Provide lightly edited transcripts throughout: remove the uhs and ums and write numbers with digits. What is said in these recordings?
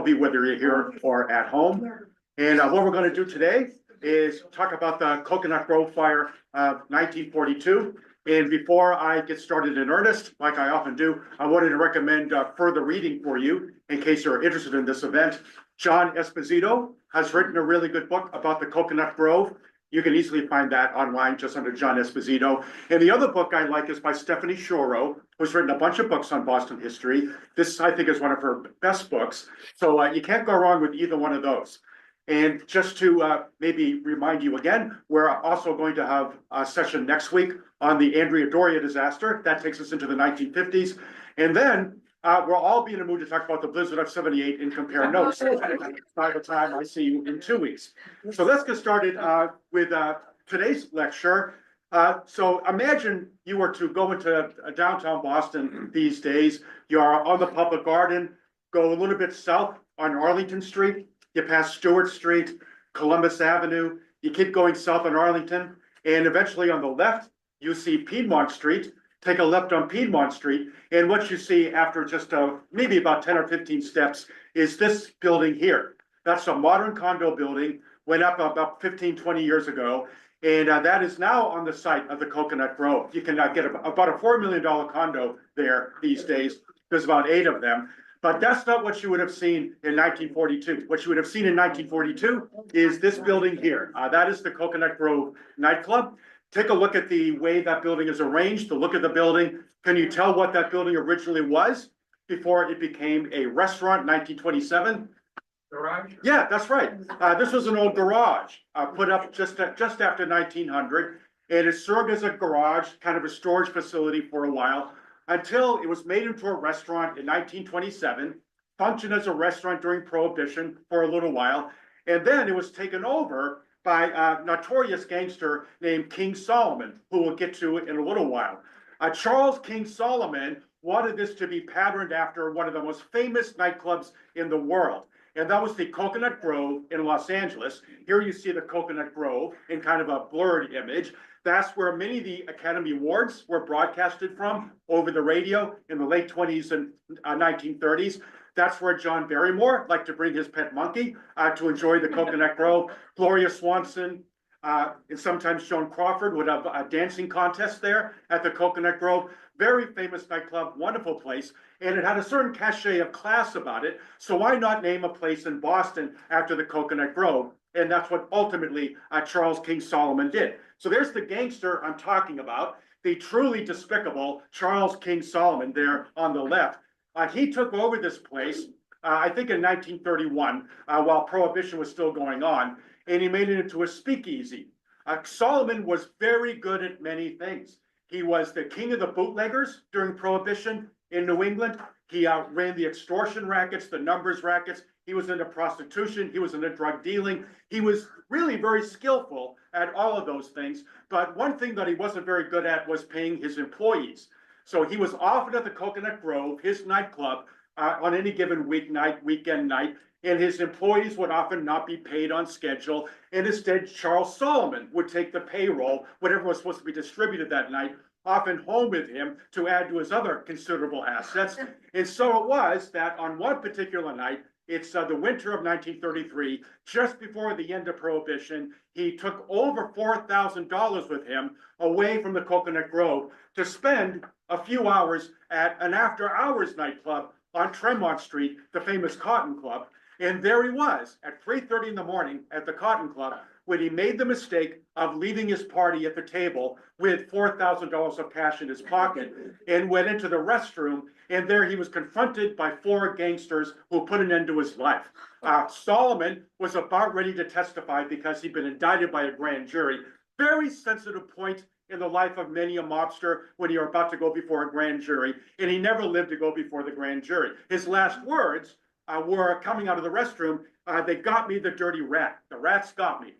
be, whether you're here or at home. And what we're going to do today is talk about the Coconut Grove fire of 1942. And before I get started in earnest, like I often do, I wanted to recommend further reading for you in case you're interested in this event. John Esposito has written a really good book about the Coconut Grove. You can easily find that online just under John Esposito. And the other book I like is by Stephanie Shoro, who's written a bunch of books on Boston history. This, I think, is one of her best books. So you can't go wrong with either one of those. And just to maybe remind you again, we're also going to have a session next week on the Andrea Doria disaster. That takes us into the 1950s. And then we'll all be in a mood to talk about the blizzard of 78 and compare notes by the time I see you in 2 weeks. So let's get started with today's lecture. So imagine you were to go into downtown Boston these days. You are on the Public Garden, go a little bit south on Arlington Street. You pass Stewart Street, Columbus Avenue, you keep going south on Arlington, and eventually on the left, you see Piedmont Street. Take a left on Piedmont Street, and what you see after just maybe about 10 or 15 steps is this building here. That's a modern condo building, went up about 15, 20 years ago, and that is now on the site of the Coconut Grove. You can get about a $4 million condo there these days. There's about 8 of them. But that's not what you would have seen in 1942. What you would have seen in 1942 is this building here. That is the Coconut Grove nightclub. Take a look at the way that building is arranged, the look of the building. Can you tell what that building originally was before it became a restaurant in 1927? Garage? Yeah, that's right. This was an old garage put up just after 1900. And it served as a garage, kind of a storage facility for a while, until it was made into a restaurant in 1927, functioned as a restaurant during Prohibition for a little while, and then it was taken over by a notorious gangster named King Solomon, who we'll get to in a little while. Charles King Solomon wanted this to be patterned after one of the most famous nightclubs in the world, and that was the Coconut Grove in Los Angeles. Here you see the Coconut Grove in kind of a blurred image. That's where many of the Academy Awards were broadcasted from over the radio in the late 20s and 1930s. That's where John Barrymore liked to bring his pet monkey to enjoy the Coconut Grove. Gloria Swanson and sometimes Joan Crawford would have a dancing contest there at the Coconut Grove. Very famous nightclub, wonderful place, and it had a certain cachet of class about it. So why not name a place in Boston after the Coconut Grove? And that's what ultimately Charles King Solomon did. So there's the gangster I'm talking about, the truly despicable Charles King Solomon there on the left. He took over this place, I think in 1931, while Prohibition was still going on, and he made it into a speakeasy. Solomon was very good at many things. He was the king of the bootleggers during Prohibition in New England. He ran the extortion rackets, the numbers rackets. He was into prostitution. He was into drug dealing. He was really very skillful at all of those things. But one thing that he wasn't very good at was paying his employees. So he was often at the Coconut Grove, his nightclub, on any given weeknight, weekend night, and his employees would often not be paid on schedule. And instead, Charles Solomon would take the payroll, whatever was supposed to be distributed that night, often home with him to add to his other considerable assets. And so it was that on one particular night, it's the winter of 1933, just before the end of Prohibition, he took over $4,000 with him away from the Coconut Grove to spend a few hours at an after-hours nightclub on Tremont Street, the famous Cotton Club. And there he was at 3:30 in the morning at the Cotton Club when he made the mistake of leaving his party at the table with $4,000 of cash in his pocket and went into the restroom. And there he was confronted by 4 gangsters who put an end to his life. Solomon was about ready to testify because he'd been indicted by a grand jury. Very sensitive point in the life of many a mobster when you're about to go before a grand jury. And he never lived to go before the grand jury. His last words were coming out of the restroom, they got me, the dirty rat. The rats got me.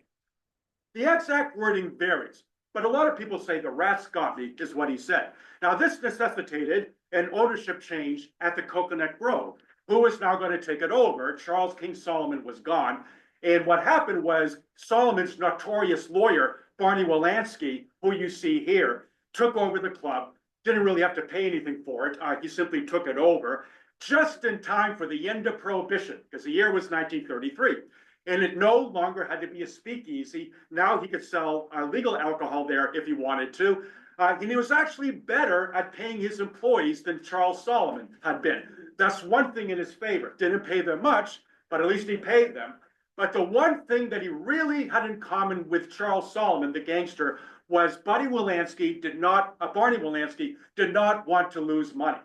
The exact wording varies, but a lot of people say the rats got me is what he said. Now this necessitated an ownership change at the Coconut Grove. Who was now going to take it over? Charles King Solomon was gone. And what happened was Solomon's notorious lawyer, Barney Wilansky, who you see here, took over the club, didn't really have to pay anything for it. He simply took it over. just in time for the end of Prohibition, because the year was 1933. And it no longer had to be a speakeasy. Now he could sell legal alcohol there if he wanted to. And he was actually better at paying his employees than Charles Solomon had been. That's one thing in his favor. Didn't pay them much, but at least he paid them. But the one thing that he really had in common with Charles Solomon, the gangster, was Barney Wilansky did not want to lose money.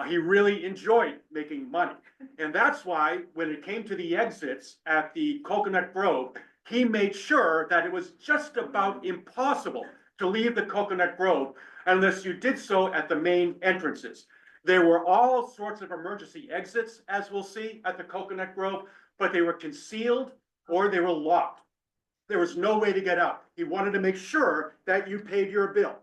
He really enjoyed making money. And that's why when it came to the exits at the Coconut Grove, he made sure that it was just about impossible to leave the Coconut Grove unless you did so at the main entrances. There were all sorts of emergency exits, as we'll see, at the Coconut Grove, but they were concealed or they were locked. There was no way to get out. He wanted to make sure that you paid your bill,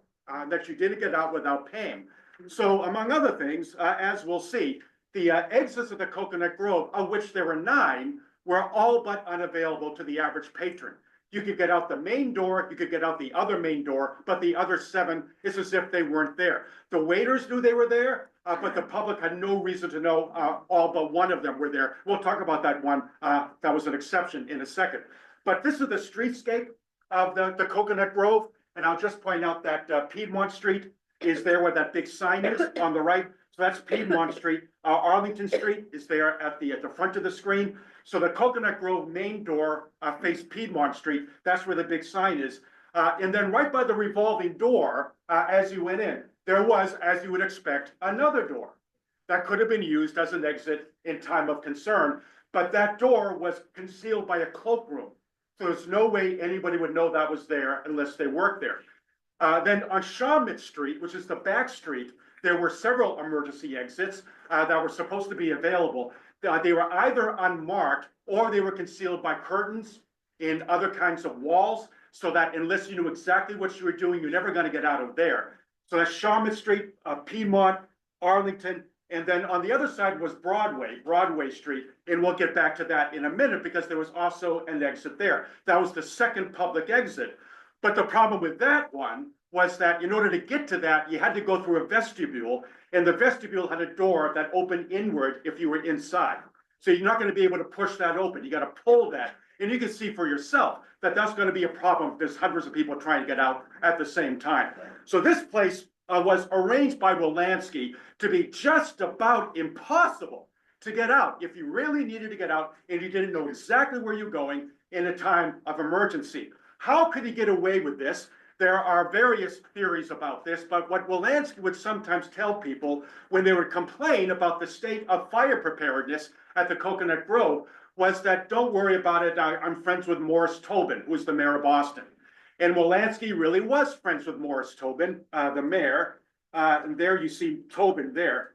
that you didn't get out without paying. So among other things, as we'll see, the exits of the Coconut Grove, of which there were 9, were all but unavailable to the average patron. You could get out the main door, you could get out the other main door, but the other 7, it's as if they weren't there. The waiters knew they were there, but the public had no reason to know all but one of them were there. We'll talk about that one. That was an exception in a second. But this is the streetscape of the Coconut Grove, and I'll just point out that Piedmont Street is there where that big sign is on the right. So that's Piedmont Street. Arlington Street is there at the front of the screen. So the Coconut Grove main door faced Piedmont Street. That's where the big sign is. And then right by the revolving door, as you went in, there was, as you would expect, another door that could have been used as an exit in time of concern. But that door was concealed by a cloakroom. So there's no way anybody would know that was there unless they worked there. Then on Shawmut Street, which is the back street, there were several emergency exits that were supposed to be available. They were either unmarked or they were concealed by curtains and other kinds of walls, so that unless you knew exactly what you were doing, you're never going to get out of there. So that's Shawmut Street, Piedmont, Arlington, and then on the other side was Broadway Street, and we'll get back to that in a minute because there was also an exit there. That was the second public exit. But the problem with that one was that in order to get to that, you had to go through a vestibule, and the vestibule had a door that opened inward if you were inside. So you're not going to be able to push that open. You got to pull that. And you can see for yourself that that's going to be a problem if there's hundreds of people trying to get out at the same time. So this place was arranged by Wilansky to be just about impossible to get out if you really needed to get out and you didn't know exactly where you're going in a time of emergency. How could he get away with this? There are various theories about this, but what Wilansky would sometimes tell people when they would complain about the state of fire preparedness at the Coconut Grove was that, don't worry about it, I'm friends with Morris Tobin, who's the mayor of Boston. And Wilansky really was friends with Morris Tobin, the mayor. And there you see Tobin there.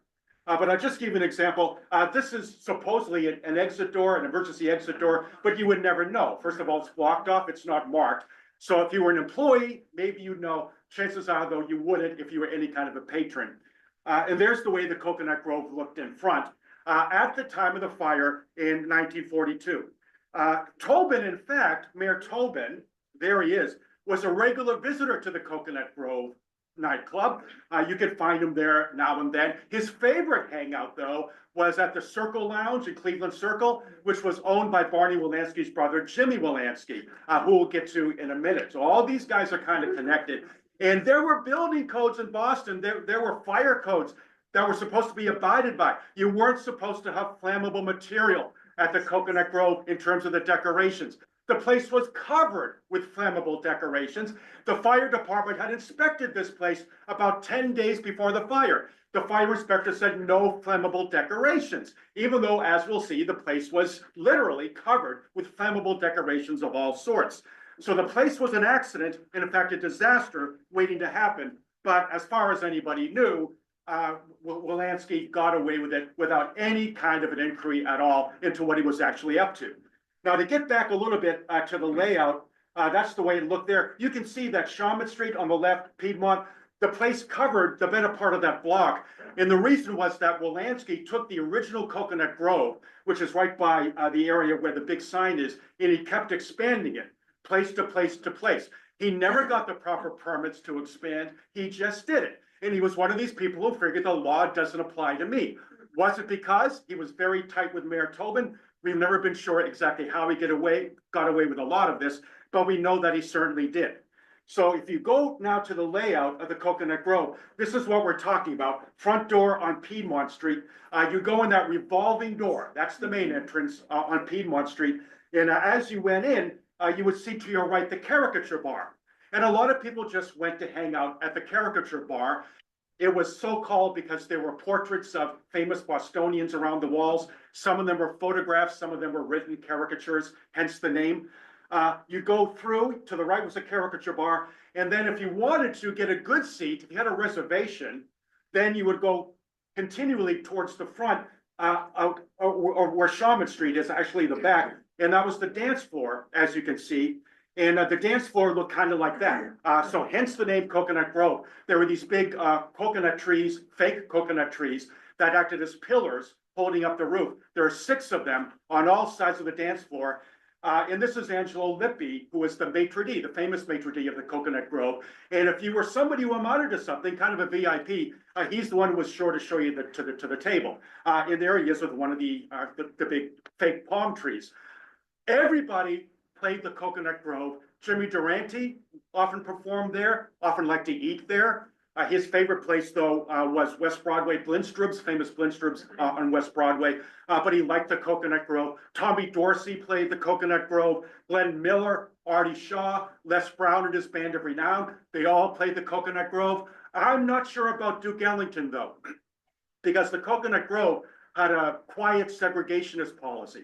But I'll just give you an example. This is supposedly an exit door, an emergency exit door, but you would never know. First of all, it's blocked off, it's not marked. So if you were an employee, maybe you'd know. Chances are, though, you wouldn't if you were any kind of a patron. And there's the way the Coconut Grove looked in front at the time of the fire in 1942. Tobin, in fact, Mayor Tobin, there he is, was a regular visitor to the Coconut Grove nightclub. You could find him there now and then. His favorite hangout, though, was at the Circle Lounge in Cleveland Circle, which was owned by Barney Wilansky's brother, Jimmy Wilansky, who we'll get to in a minute. So all these guys are kind of connected. And there were building codes in Boston. There were fire codes that were supposed to be abided by. You weren't supposed to have flammable material at the Coconut Grove in terms of the decorations. The place was covered with flammable decorations. The fire department had inspected this place about 10 days before the fire. The fire inspector said no flammable decorations, even though, as we'll see, the place was literally covered with flammable decorations of all sorts. So the place was an accident, and in fact, a disaster waiting to happen. But as far as anybody knew, Wilansky got away with it without any kind of an inquiry at all into what he was actually up to. Now, to get back a little bit to the layout, that's the way it looked there. You can see that Shawmut Street on the left, Piedmont, the place covered the better part of that block. And the reason was that Wilansky took the original Coconut Grove, which is right by the area where the big sign is, and he kept expanding it, place to place to place. He never got the proper permits to expand. He just did it. And he was one of these people who figured the law doesn't apply to me. Was it because he was very tight with Mayor Tobin? We've never been sure exactly how he got away with a lot of this, but we know that he certainly did. So if you go now to the layout of the Coconut Grove, this is what we're talking about. Front door on Piedmont Street. You go in that revolving door. That's the main entrance on Piedmont Street. And as you went in, you would see to your right the caricature bar. And a lot of people just went to hang out at the caricature bar. It was so called because there were portraits of famous Bostonians around the walls. Some of them were photographs, some of them were written caricatures, hence the name. You go through, to the right was a caricature bar, and then if you wanted to get a good seat, if you had a reservation, then you would go continually towards the front, or where Shaman Street is, actually the back, and that was the dance floor, as you can see. And the dance floor looked kind of like that. So hence the name Coconut Grove. There were these big coconut trees, fake coconut trees, that acted as pillars holding up the roof. There are 6 of them on all sides of the dance floor. And this is Angelo Lippi, who was the maitre d', the famous maitre d' of the Coconut Grove. And if you were somebody who amounted to something, kind of a VIP, he's the one who was sure to show you to the table. And there he is with one of the big fake palm trees. Everybody played the Coconut Grove. Jimmy Durante often performed there, often liked to eat there. His favorite place, though, was West Broadway Blindstrub's, famous Blindstrub's on West Broadway. But he liked the Coconut Grove. Tommy Dorsey played the Coconut Grove. Glenn Miller, Artie Shaw, Les Brown and his Band of Renown, they all played the Coconut Grove. I'm not sure about Duke Ellington, though, because the Coconut Grove had a quiet segregationist policy.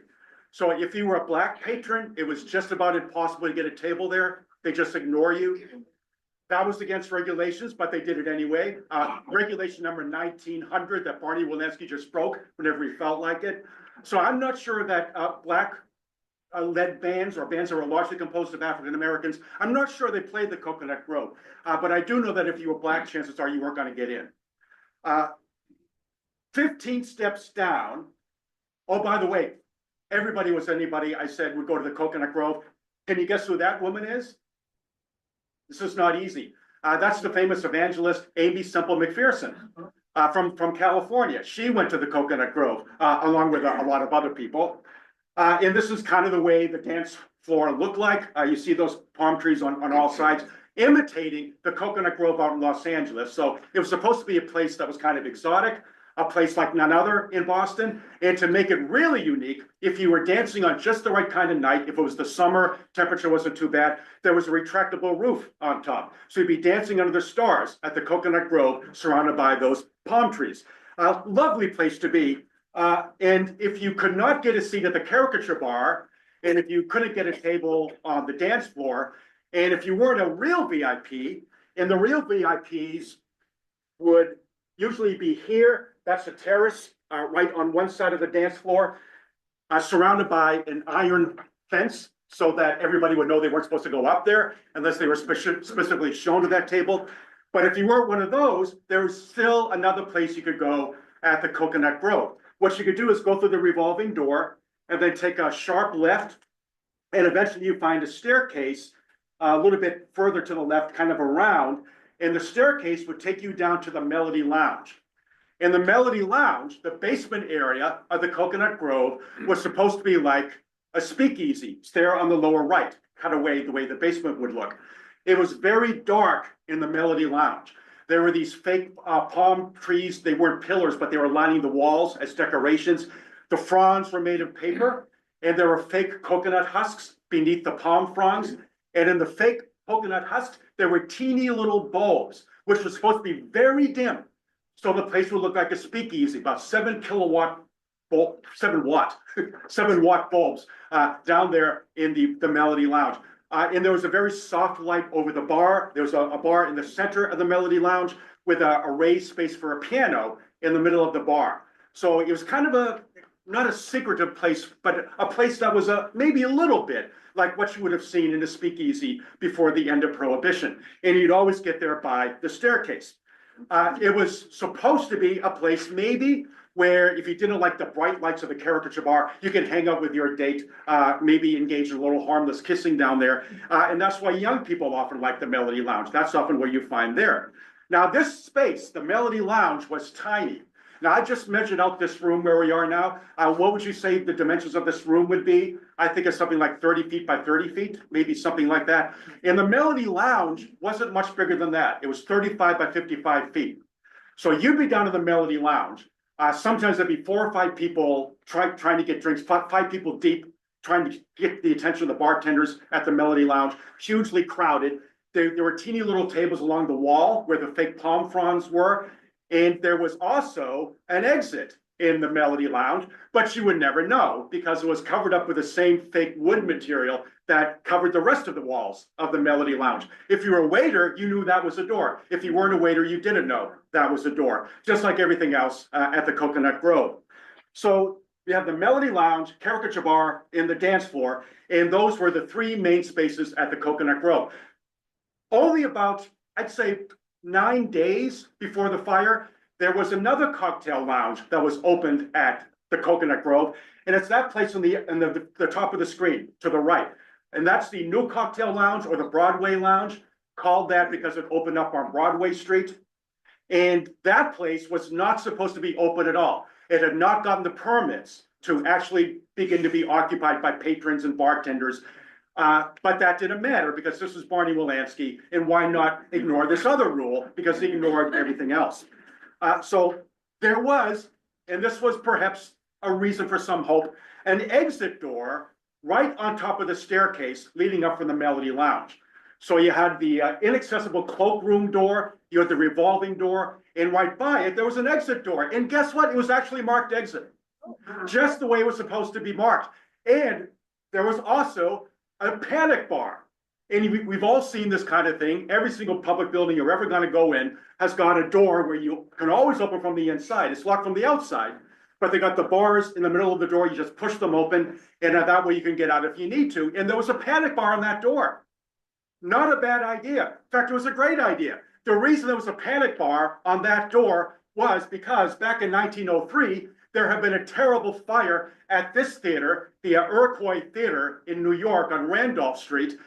So if you were a Black patron, it was just about impossible to get a table there. They just ignore you. That was against regulations, but they did it anyway. Regulation number 1900 that Barney Walensky just broke whenever he felt like it. So I'm not sure that Black led bands or bands that were largely composed of African Americans, I'm not sure they played the Coconut Grove. But I do know that if you were Black, chances are you weren't going to get in. 15 steps down. Oh, by the way, everybody was anybody I said would go to the Coconut Grove. Can you guess who that woman is? This is not easy. That's the famous evangelist, Amy Semple McPherson from California. She went to the Coconut Grove along with a lot of other people. And this is kind of the way the dance floor looked like. You see those palm trees on all sides, imitating the Coconut Grove out in Los Angeles. So it was supposed to be a place that was kind of exotic, a place like none other in Boston. And to make it really unique, if you were dancing on just the right kind of night, if it was the summer, temperature wasn't too bad, there was a retractable roof on top. So you'd be dancing under the stars at the Coconut Grove, surrounded by those palm trees. Lovely place to be. And if you could not get a seat at the caricature bar, and if you couldn't get a table on the dance floor, and if you weren't a real VIP, and the real VIPs would usually be here. That's a terrace right on one side of the dance floor, surrounded by an iron fence so that everybody would know they weren't supposed to go up there unless they were specifically shown to that table. But if you weren't one of those, there was still another place you could go at the Coconut Grove. What you could do is go through the revolving door and then take a sharp left, and eventually you find a staircase a little bit further to the left, kind of around, and the staircase would take you down to the Melody Lounge. In the Melody Lounge, the basement area of the Coconut Grove was supposed to be like a speakeasy. It's there on the lower right, cut away the way the basement would look. It was very dark in the Melody Lounge. There were these fake palm trees. They weren't pillars, but they were lining the walls as decorations. The fronds were made of paper, and there were fake coconut husks beneath the palm fronds. And in the fake coconut husks, there were teeny little bulbs, which was supposed to be very dim. So the place would look like a speakeasy, about 7 watt bulbs down there in the Melody Lounge. And there was a very soft light over the bar. There was a bar in the center of the Melody Lounge with a raised space for a piano in the middle of the bar. So it was kind of not a secretive place, but a place that was maybe a little bit like what you would have seen in a speakeasy before the end of Prohibition. And you'd always get there by the staircase. It was supposed to be a place maybe where if you didn't like the bright lights of the caricature bar, you could hang out with your date, maybe engage in a little harmless kissing down there. And that's why young people often like the Melody Lounge. That's often what you find there. Now this space, the Melody Lounge, was tiny. Now, I just measured out this room where we are now. What would you say the dimensions of this room would be? I think it's something like 30 feet by 30 feet, maybe something like that. And the Melody Lounge wasn't much bigger than that. It was 35 by 55 feet. So you'd be down in the Melody Lounge. Sometimes there'd be 4 or 5 people trying to get drinks, five people deep, trying to get the attention of the bartenders at the Melody Lounge, hugely crowded. There were teeny little tables along the wall where the fake palm fronds were. And there was also an exit in the Melody Lounge, but you would never know because it was covered up with the same fake wood material that covered the rest of the walls of the Melody Lounge. If you were a waiter, you knew that was a door. If you weren't a waiter, you didn't know that was a door, just like everything else at the Coconut Grove. So we have the Melody Lounge, Caricature Bar, and the dance floor, and those were the 3 main spaces at the Coconut Grove. Only about, I'd say, 9 days before the fire, there was another cocktail lounge that was opened at the Coconut Grove, and it's that place on the top of the screen to the right. And that's the New Cocktail Lounge, or the Broadway Lounge, called that because it opened up on Broadway Street. And that place was not supposed to be open at all. It had not gotten the permits to actually begin to be occupied by patrons and bartenders. But that didn't matter because this was Barney Wilansky, and why not ignore this other rule because he ignored everything else. So there was, and this was perhaps a reason for some hope, an exit door right on top of the staircase leading up from the Melody Lounge. So you had the inaccessible cloakroom door, you had the revolving door, and right by it, there was an exit door. And guess what? It was actually marked exit, just the way it was supposed to be marked. And there was also a panic bar. And we've all seen this kind of thing. Every single public building you're ever going to go in has got a door where you can always open from the inside. It's locked from the outside, but they got the bars in the middle of the door. You just push them open, and that way you can get out if you need to. And there was a panic bar on that door. Not a bad idea. In fact, it was a great idea. The reason there was a panic bar on that door was because back in 1903, there had been a terrible fire at this theater, the Iroquois Theater in New York on Randolph Street.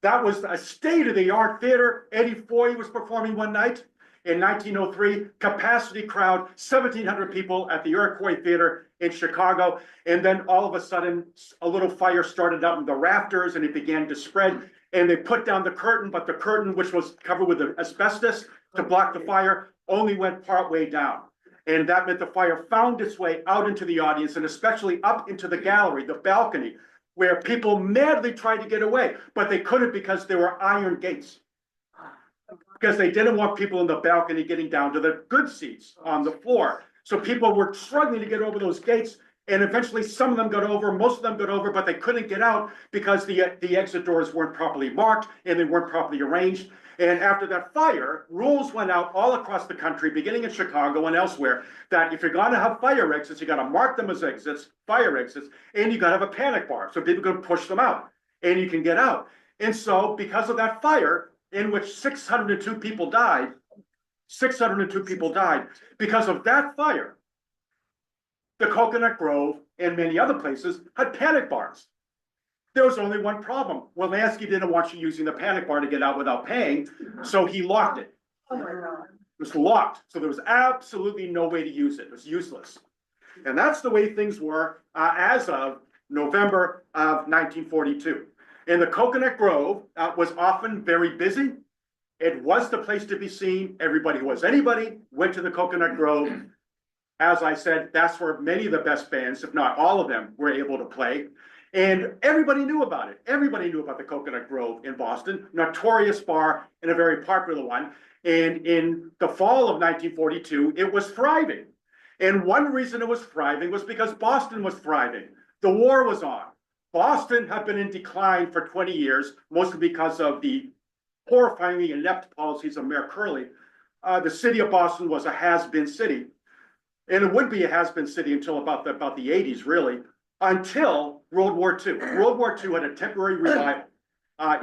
That was a state-of-the-art theater. Eddie Foy was performing one night in 1903, capacity crowd, 1,700 people at the Iroquois Theater in Chicago. And then all of a sudden, a little fire started up in the rafters and it began to spread. And they put down the curtain, but the curtain, which was covered with asbestos to block the fire, only went partway down. And that meant the fire found its way out into the audience and especially up into the gallery, the balcony, where people madly tried to get away, but they couldn't because there were iron gates. Because they didn't want people in the balcony getting down to the good seats on the floor. So people were struggling to get over those gates, and eventually some of them got over, most of them got over, but they couldn't get out because the exit doors weren't properly marked and they weren't properly arranged. And after that fire, rules went out all across the country, beginning in Chicago and elsewhere, that if you're going to have fire exits, you got to mark them as exits, fire exits, and you got to have a panic bar so people can push them out and you can get out. And so because of that fire, in which 602 people died, 602 people died because of that fire, the Coconut Grove and many other places had panic bars. There was only one problem. Wilansky didn't want you using the panic bar to get out without paying, so he locked it. Oh my God. It was locked, so there was absolutely no way to use it. It was useless. And that's the way things were as of November of 1942. And the Coconut Grove was often very busy. It was the place to be seen. Everybody who was anybody went to the Coconut Grove. As I said, that's where many of the best bands, if not all of them, were able to play. And everybody knew about it. Everybody knew about the Coconut Grove in Boston, notorious bar and a very popular one. And in the fall of 1942, it was thriving. And one reason it was thriving was because Boston was thriving. The war was on. Boston had been in decline for 20 years, mostly because of the horrifyingly inept policies of Mayor Curley. The city of Boston was a has-been city. And it would be a has-been city until about the 80s, really, until World War II. World War II had a temporary revival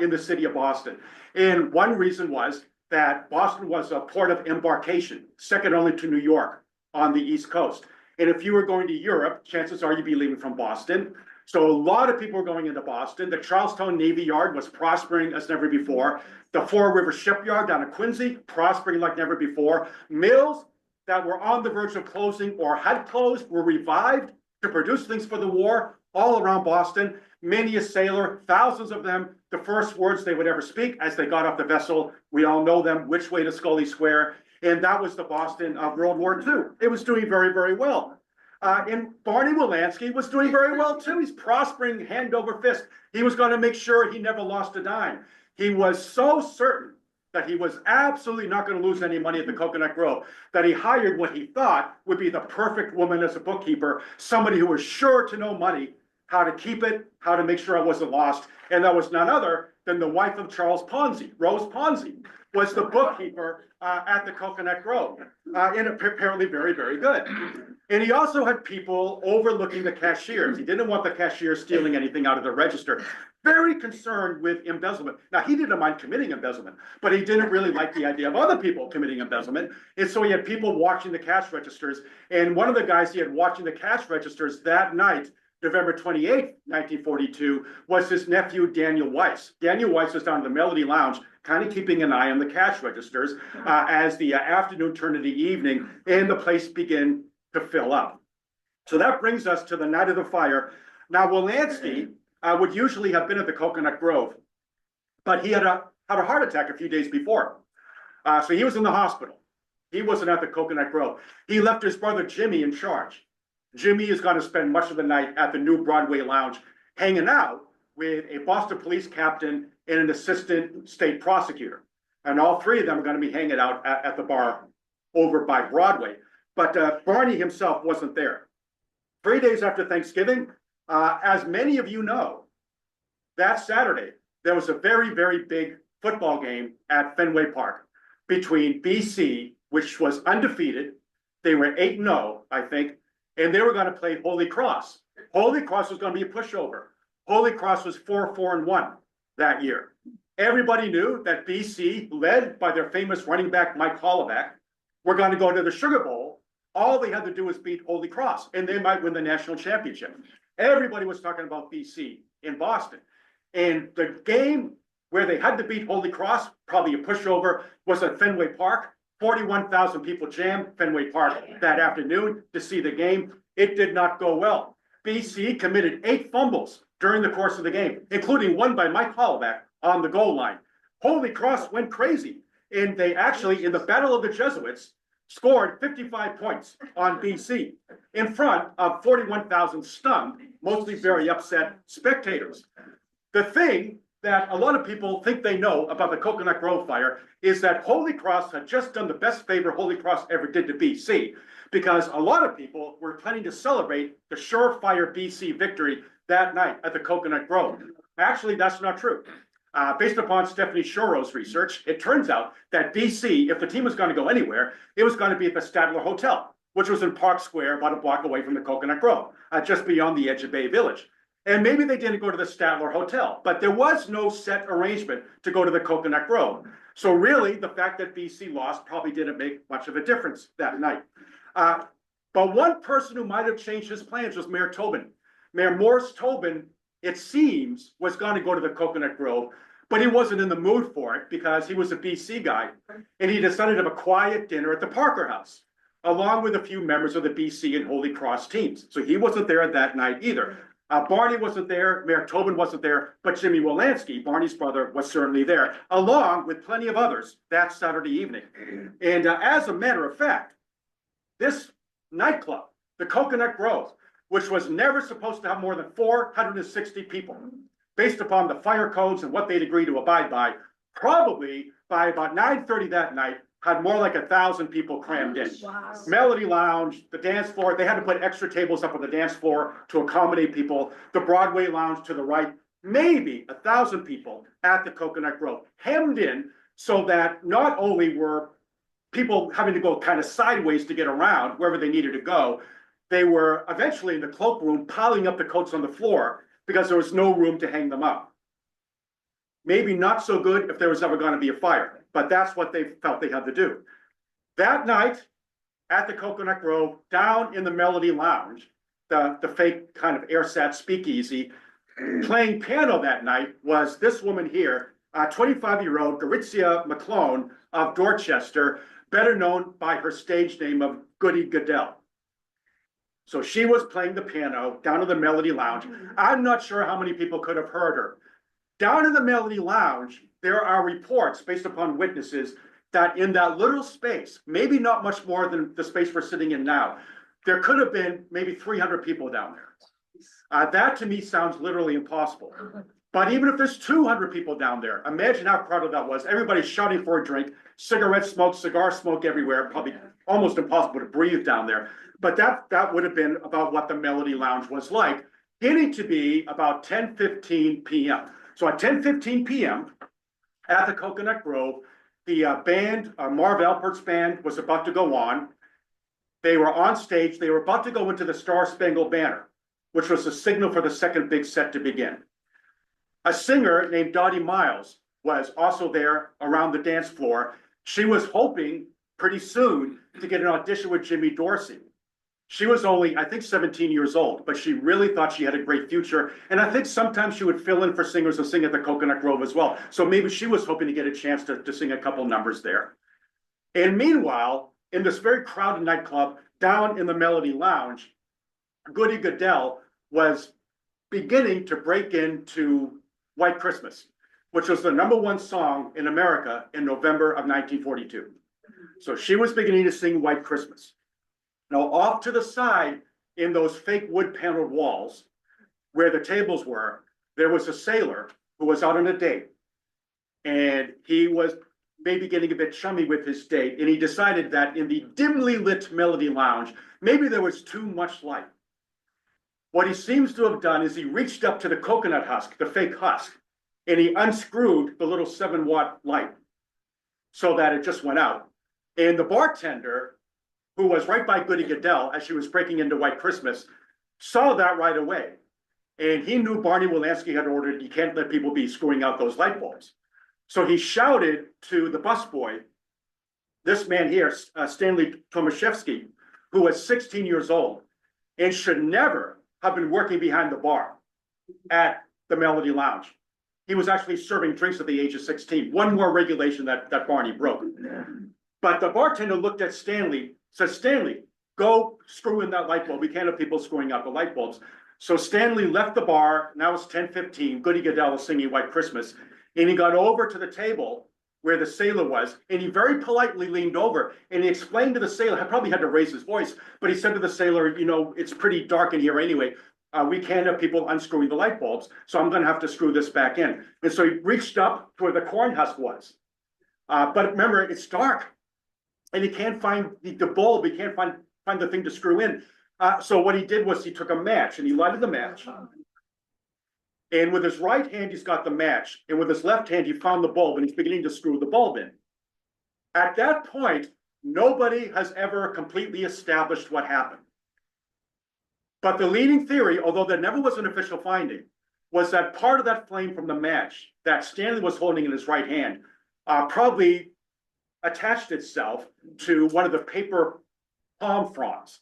in the city of Boston. And one reason was that Boston was a port of embarkation, second only to New York on the East Coast. And if you were going to Europe, chances are you'd be leaving from Boston. So a lot of people were going into Boston. The Charlestown Navy Yard was prospering as never before. The Four River Shipyard down in Quincy, prospering like never before. Mills, that were on the verge of closing or had closed were revived to produce things for the war all around Boston. Many a sailor, thousands of them, the first words they would ever speak as they got off the vessel, we all know them, which way to Scully Square. And that was the Boston of World War II. It was doing very, very well. And Barney Wilansky was doing very well too. He's prospering hand over fist. He was going to make sure he never lost a dime. He was so certain that he was absolutely not going to lose any money at the Coconut Grove, that he hired what he thought would be the perfect woman as a bookkeeper, somebody who was sure to know money, how to keep it, how to make sure it wasn't lost. And that was none other than the wife of Charles Ponzi. Rose Ponzi was the bookkeeper at the Coconut Grove, and apparently very, very good. And he also had people overlooking the cashiers. He didn't want the cashiers stealing anything out of the register. Very concerned with embezzlement. Now, he didn't mind committing embezzlement, but he didn't really like the idea of other people committing embezzlement. And so he had people watching the cash registers. And one of the guys he had watching the cash registers that night, November 28th, 1942, was his nephew, Daniel Weiss. Daniel Weiss was down in the Melody Lounge, kind of keeping an eye on the cash registers as the afternoon turned into evening and the place began to fill up. So that brings us to the night of the fire. Now, Wilansky would usually have been at the Coconut Grove, but he had a heart attack a few days before. So he was in the hospital. He wasn't at the Coconut Grove. He left his brother Jimmy in charge. Jimmy is going to spend much of the night at the New Broadway Lounge hanging out with a Boston police captain and an assistant state prosecutor. And all three of them are going to be hanging out at the bar over by Broadway. But Barney himself wasn't there. 3 days after Thanksgiving, as many of you know, that Saturday, there was a very, very big football game at Fenway Park between BC, which was undefeated. They were 8-0, I think, and they were going to play Holy Cross. Holy Cross was going to be a pushover. Holy Cross was 4-1 that year. Everybody knew that BC, led by their famous running back Mike Hollaback, were going to go to the Sugar Bowl. All they had to do was beat Holy Cross, and they might win the national championship. Everybody was talking about BC in Boston. And the game where they had to beat Holy Cross, probably a pushover, was at Fenway Park. 41,000 people jammed Fenway Park that afternoon to see the game. It did not go well. BC committed 8 fumbles during the course of the game, including one by Mike Hollaback on the goal line. Holy Cross went crazy, and they actually, in the Battle of the Jesuits, scored 55 points on BC in front of 41,000 stunned, mostly very upset spectators. The thing that a lot of people think they know about the Coconut Grove fire is that Holy Cross had just done the best favor Holy Cross ever did to BC, because a lot of people were planning to celebrate the surefire BC victory that night at the Coconut Grove. Actually, that's not true. Based upon Stephanie Shoro's research, it turns out that BC, if the team was going to go anywhere, it was going to be at the Statler Hotel, which was in Park Square, about a block away from the Coconut Grove, just beyond the edge of Bay Village. And maybe they didn't go to the Statler Hotel, but there was no set arrangement to go to the Coconut Grove. So really, the fact that BC lost probably didn't make much of a difference that night. But one person who might have changed his plans was Mayor Tobin. Mayor Morris Tobin, it seems, was going to go to the Coconut Grove, but he wasn't in the mood for it because he was a BC guy, and he decided to have a quiet dinner at the Parker House, along with a few members of the BC and Holy Cross teams. So he wasn't there that night either. Barney wasn't there, Mayor Tobin wasn't there, but Jimmy Wilansky, Barney's brother, was certainly there, along with plenty of others that Saturday evening. And as a matter of fact, this nightclub, the Coconut Grove, which was never supposed to have more than 460 people, based upon the fire codes and what they'd agreed to abide by, probably by about 9:30 that night, had more like 1,000 people crammed in. Wow. Melody Lounge, the dance floor, they had to put extra tables up on the dance floor to accommodate people. The Broadway Lounge to the right, maybe 1,000 people at the Coconut Grove, hemmed in so that not only were people having to go kind of sideways to get around wherever they needed to go, they were eventually in the cloakroom piling up the coats on the floor because there was no room to hang them up. Maybe not so good if there was ever going to be a fire, but that's what they felt they had to do. That night at the Coconut Grove, down in the Melody Lounge, the fake kind of airsat speakeasy, playing piano that night was this woman here, 25-year-old Garitzia McClone of Dorchester, better known by her stage name of Goody Goodell. So she was playing the piano down in the Melody Lounge. I'm not sure how many people could have heard her. Down in the Melody Lounge, there are reports based upon witnesses that in that little space, maybe not much more than the space we're sitting in now, there could have been maybe 300 people down there. That to me sounds literally impossible. But even if there's 200 people down there, imagine how crowded that was. Everybody's shouting for a drink, cigarette smoke, cigar smoke everywhere, probably almost impossible to breathe down there. But that would have been about what the Melody Lounge was like, getting to be about 10:15 p.m. So at 10:15 p.m. at the Coconut Grove, the band, Marv Alpert's band, was about to go on. They were on stage. They were about to go into the Star Spangled Banner, which was the signal for the second big set to begin. A singer named Dottie Miles was also there around the dance floor. She was hoping pretty soon to get an audition with Jimmy Dorsey. She was only, I think, 17 years old, but she really thought she had a great future. And I think sometimes she would fill in for singers and sing at the Coconut Grove as well. So maybe she was hoping to get a chance to sing a couple numbers there. And meanwhile, in this very crowded nightclub down in the Melody Lounge, Goody Goodell was beginning to break into White Christmas, which was the #1 song in America in November of 1942. So she was beginning to sing White Christmas. Now, off to the side in those fake wood paneled walls where the tables were, there was a sailor who was out on a date. And he was maybe getting a bit chummy with his date. And he decided that in the dimly lit Melody Lounge, maybe there was too much light. What he seems to have done is he reached up to the coconut husk, the fake husk, and he unscrewed the little 7-watt light so that it just went out. And the bartender, who was right by Goody Goodell as she was breaking into White Christmas, saw that right away. And he knew Barney Wilansky had ordered, you can't let people be screwing out those light bulbs. So he shouted to the busboy, this man here, Stanley Tomaszewski, who was 16 years old and should never have been working behind the bar at the Melody Lounge. He was actually serving drinks at the age of 16. One more regulation that Barney broke. But the bartender looked at Stanley, said, Stanley, go screw in that light bulb. We can't have people screwing out the light bulbs. So Stanley left the bar. Now it's 10:15. Goody Goodell was singing White Christmas. And he got over to the table where the sailor was. And he very politely leaned over and he explained to the sailor, I probably had to raise his voice, but he said to the sailor, you know, it's pretty dark in here anyway. We can't have people unscrewing the light bulbs. So I'm going to have to screw this back in. And so he reached up to where the corn husk was. But remember, it's dark. And he can't find the bulb. He can't find the thing to screw in. So what he did was he took a match and he lighted the match. And with his right hand, he's got the match. And with his left hand, he found the bulb and he's beginning to screw the bulb in. At that point, nobody has ever completely established what happened. But the leading theory, although there never was an official finding, was that part of that flame from the match that Stanley was holding in his right hand probably attached itself to one of the paper palm fronds.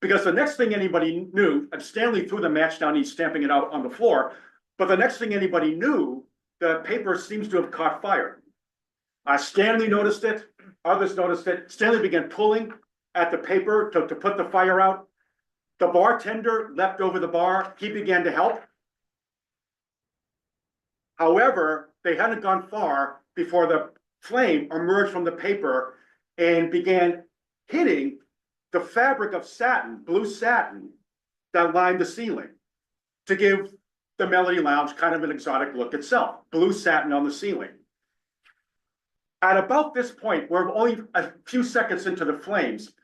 Because the next thing anybody knew, and Stanley threw the match down, he's stamping it out on the floor, but the next thing anybody knew, the paper seems to have caught fire. Stanley noticed it, others noticed it. Stanley began pulling at the paper to put the fire out. The bartender leapt over the bar, he began to help. However, they hadn't gone far before the flame emerged from the paper and began hitting the fabric of satin, blue satin, that lined the ceiling to give the Melody Lounge kind of an exotic look itself, blue satin on the ceiling. At about this point, we're only a few seconds into the flames,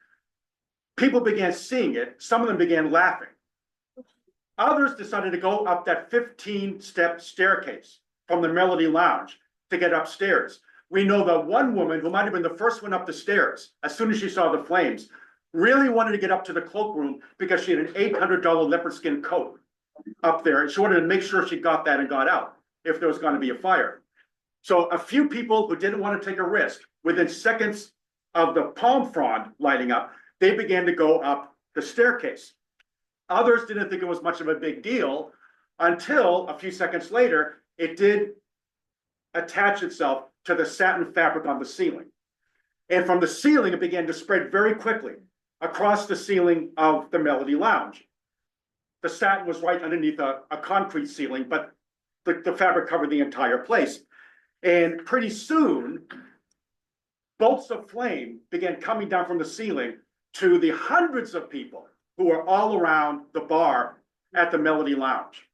people began seeing it. Some of them began laughing. Others decided to go up that 15-step staircase from the Melody Lounge to get upstairs. We know that one woman, who might have been the first one up the stairs, as soon as she saw the flames, really wanted to get up to the cloakroom because she had an $800 leopard skin coat up there. And she wanted to make sure she got that and got out if there was going to be a fire. So a few people who didn't want to take a risk, within seconds of the palm frond lighting up, they began to go up the staircase. Others didn't think it was much of a big deal until a few seconds later, it did attach itself to the satin fabric on the ceiling. And from the ceiling, it began to spread very quickly across the ceiling of the Melody Lounge. The satin was right underneath a concrete ceiling, but the fabric covered the entire place. And pretty soon, bolts of flame began coming down from the ceiling to the hundreds of people who were all around the bar at the Melody Lounge.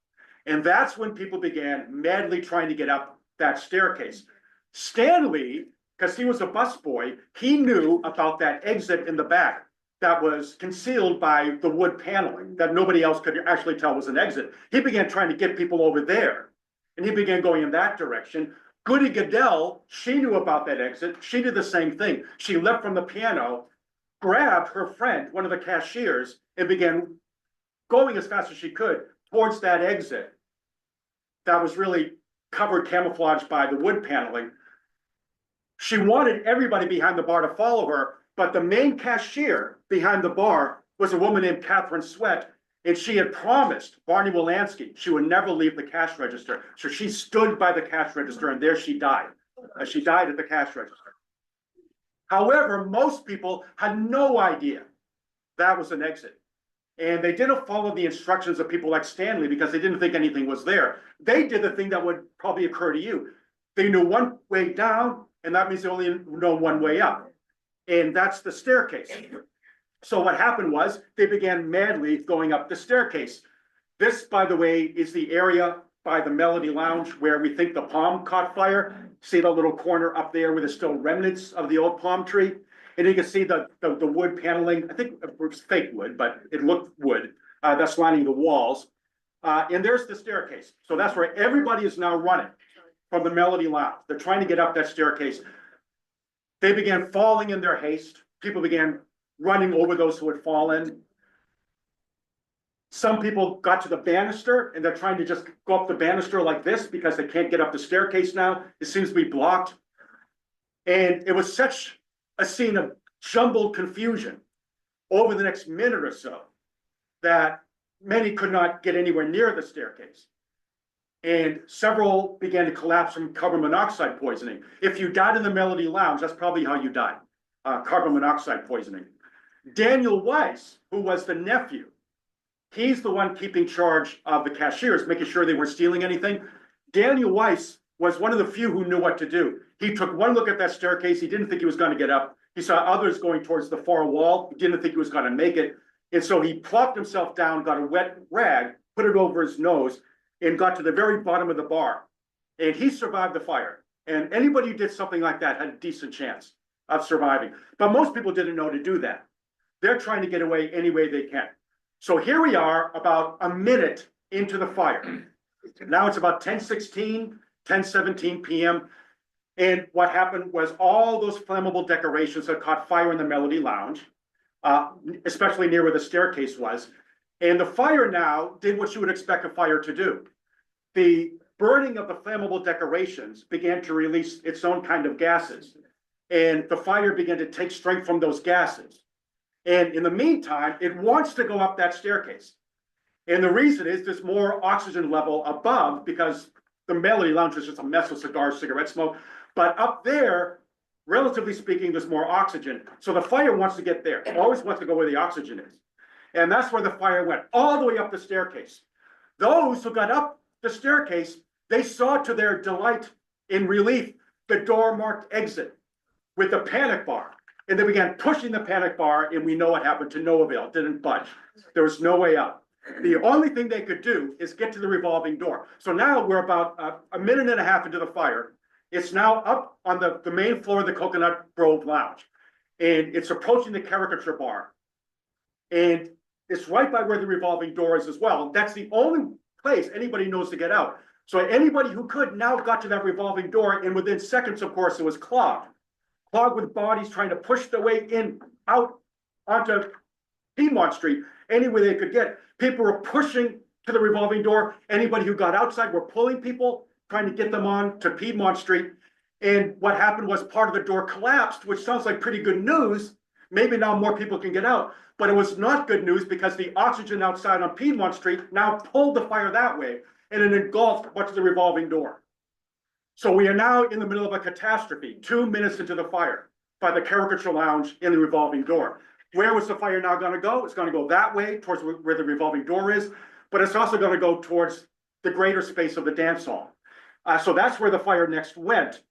And that's when people began madly trying to get up that staircase. Stanley, because he was a busboy, he knew about that exit in the back that was concealed by the wood paneling that nobody else could actually tell was an exit. He began trying to get people over there, and he began going in that direction. Goody Goodell, she knew about that exit. She did the same thing. She left from the piano, grabbed her friend, one of the cashiers, and began going as fast as she could towards that exit that was really covered, camouflaged by the wood paneling. She wanted everybody behind the bar to follow her, but the main cashier behind the bar was a woman named Catherine Sweat, and she had promised Barney Wilansky she would never leave the cash register. So she stood by the cash register, and there she died. She died at the cash register. However, most people had no idea that was an exit. And they didn't follow the instructions of people like Stanley because they didn't think anything was there. They did the thing that would probably occur to you. They knew one way down, and that means they only know one way up. And that's the staircase. So what happened was they began madly going up the staircase. This, by the way, is the area by the Melody Lounge where we think the palm caught fire. See the little corner up there where there's still remnants of the old palm tree? And you can see the wood paneling. I think it was fake wood, but it looked wood. That's lining the walls. And there's the staircase. So that's where everybody is now running from the Melody Lounge. They're trying to get up that staircase. They began falling in their haste. People began running over those who had fallen. Some people got to the banister, and they're trying to just go up the banister like this because they can't get up the staircase now. It seems to be blocked. And it was such a scene of jumbled confusion over the next minute or so that many could not get anywhere near the staircase. And several began to collapse from carbon monoxide poisoning. If you died in the Melody Lounge, that's probably how you died, carbon monoxide poisoning. Daniel Weiss, who was the nephew, he's the one keeping charge of the cashiers, making sure they weren't stealing anything. Daniel Weiss was one of the few who knew what to do. He took one look at that staircase. He didn't think he was going to get up. He saw others going towards the far wall. He didn't think he was going to make it. And so he plopped himself down, got a wet rag, put it over his nose, and got to the very bottom of the bar. And he survived the fire. And anybody who did something like that had a decent chance of surviving. But most people didn't know to do that. They're trying to get away any way they can. So here we are about a minute into the fire. Now it's about 10:16, 10:17 p.m. And what happened was all those flammable decorations had caught fire in the Melody Lounge, especially near where the staircase was. And the fire now did what you would expect a fire to do. The burning of the flammable decorations began to release its own kind of gases. And the fire began to take strength from those gases. And in the meantime, it wants to go up that staircase. And the reason is there's more oxygen level above because the Melody Lounge is just a mess of cigars, cigarette smoke. But up there, relatively speaking, there's more oxygen. So the fire wants to get there. It always wants to go where the oxygen is. And that's where the fire went, all the way up the staircase. Those who got up the staircase, they saw to their delight and relief the door marked exit with the panic bar. And they began pushing the panic bar, and we know what happened to no avail. It didn't budge. There was no way out. The only thing they could do is get to the revolving door. So now we're about a minute and a half into the fire. It's now up on the main floor of the Coconut Grove Lounge. And it's approaching the caricature bar. And it's right by where the revolving door is as well. That's the only place anybody knows to get out. So anybody who could now got to that revolving door, and within seconds, of course, it was clogged with bodies trying to push their way in, out onto Piedmont Street, any way they could get. People were pushing to the revolving door. Anybody who got outside were pulling people, trying to get them on to Piedmont Street. And what happened was part of the door collapsed, which sounds like pretty good news. Maybe now more people can get out. But it was not good news because the oxygen outside on Piedmont Street now pulled the fire that way, and it engulfed much of the revolving door. So we are now in the middle of a catastrophe, 2 minutes into the fire. by the caricature lounge in the revolving door. Where was the fire now going to go? It's going to go that way towards where the revolving door is, but it's also going to go towards the greater space of the dance hall. So that's where the fire next went.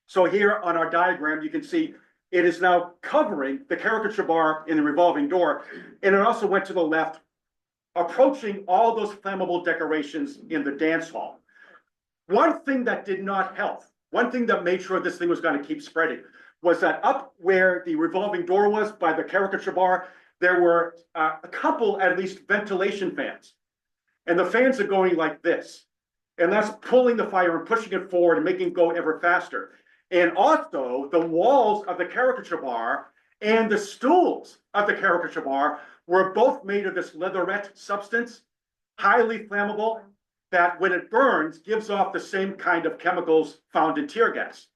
So here on our diagram, you can see it is now covering the caricature bar in the revolving door, and it also went to the left, approaching all those flammable decorations in the dance hall. One thing that did not help, one thing that made sure this thing was going to keep spreading, was that up where the revolving door was by the caricature bar, there were a couple, at least, ventilation fans. And the fans are going like this. And that's pulling the fire and pushing it forward and making it go ever faster. And also, the walls of the caricature bar and the stools of the caricature bar were both made of this leatherette substance, highly flammable, that when it burns, gives off the same kind of chemicals found in tear gas.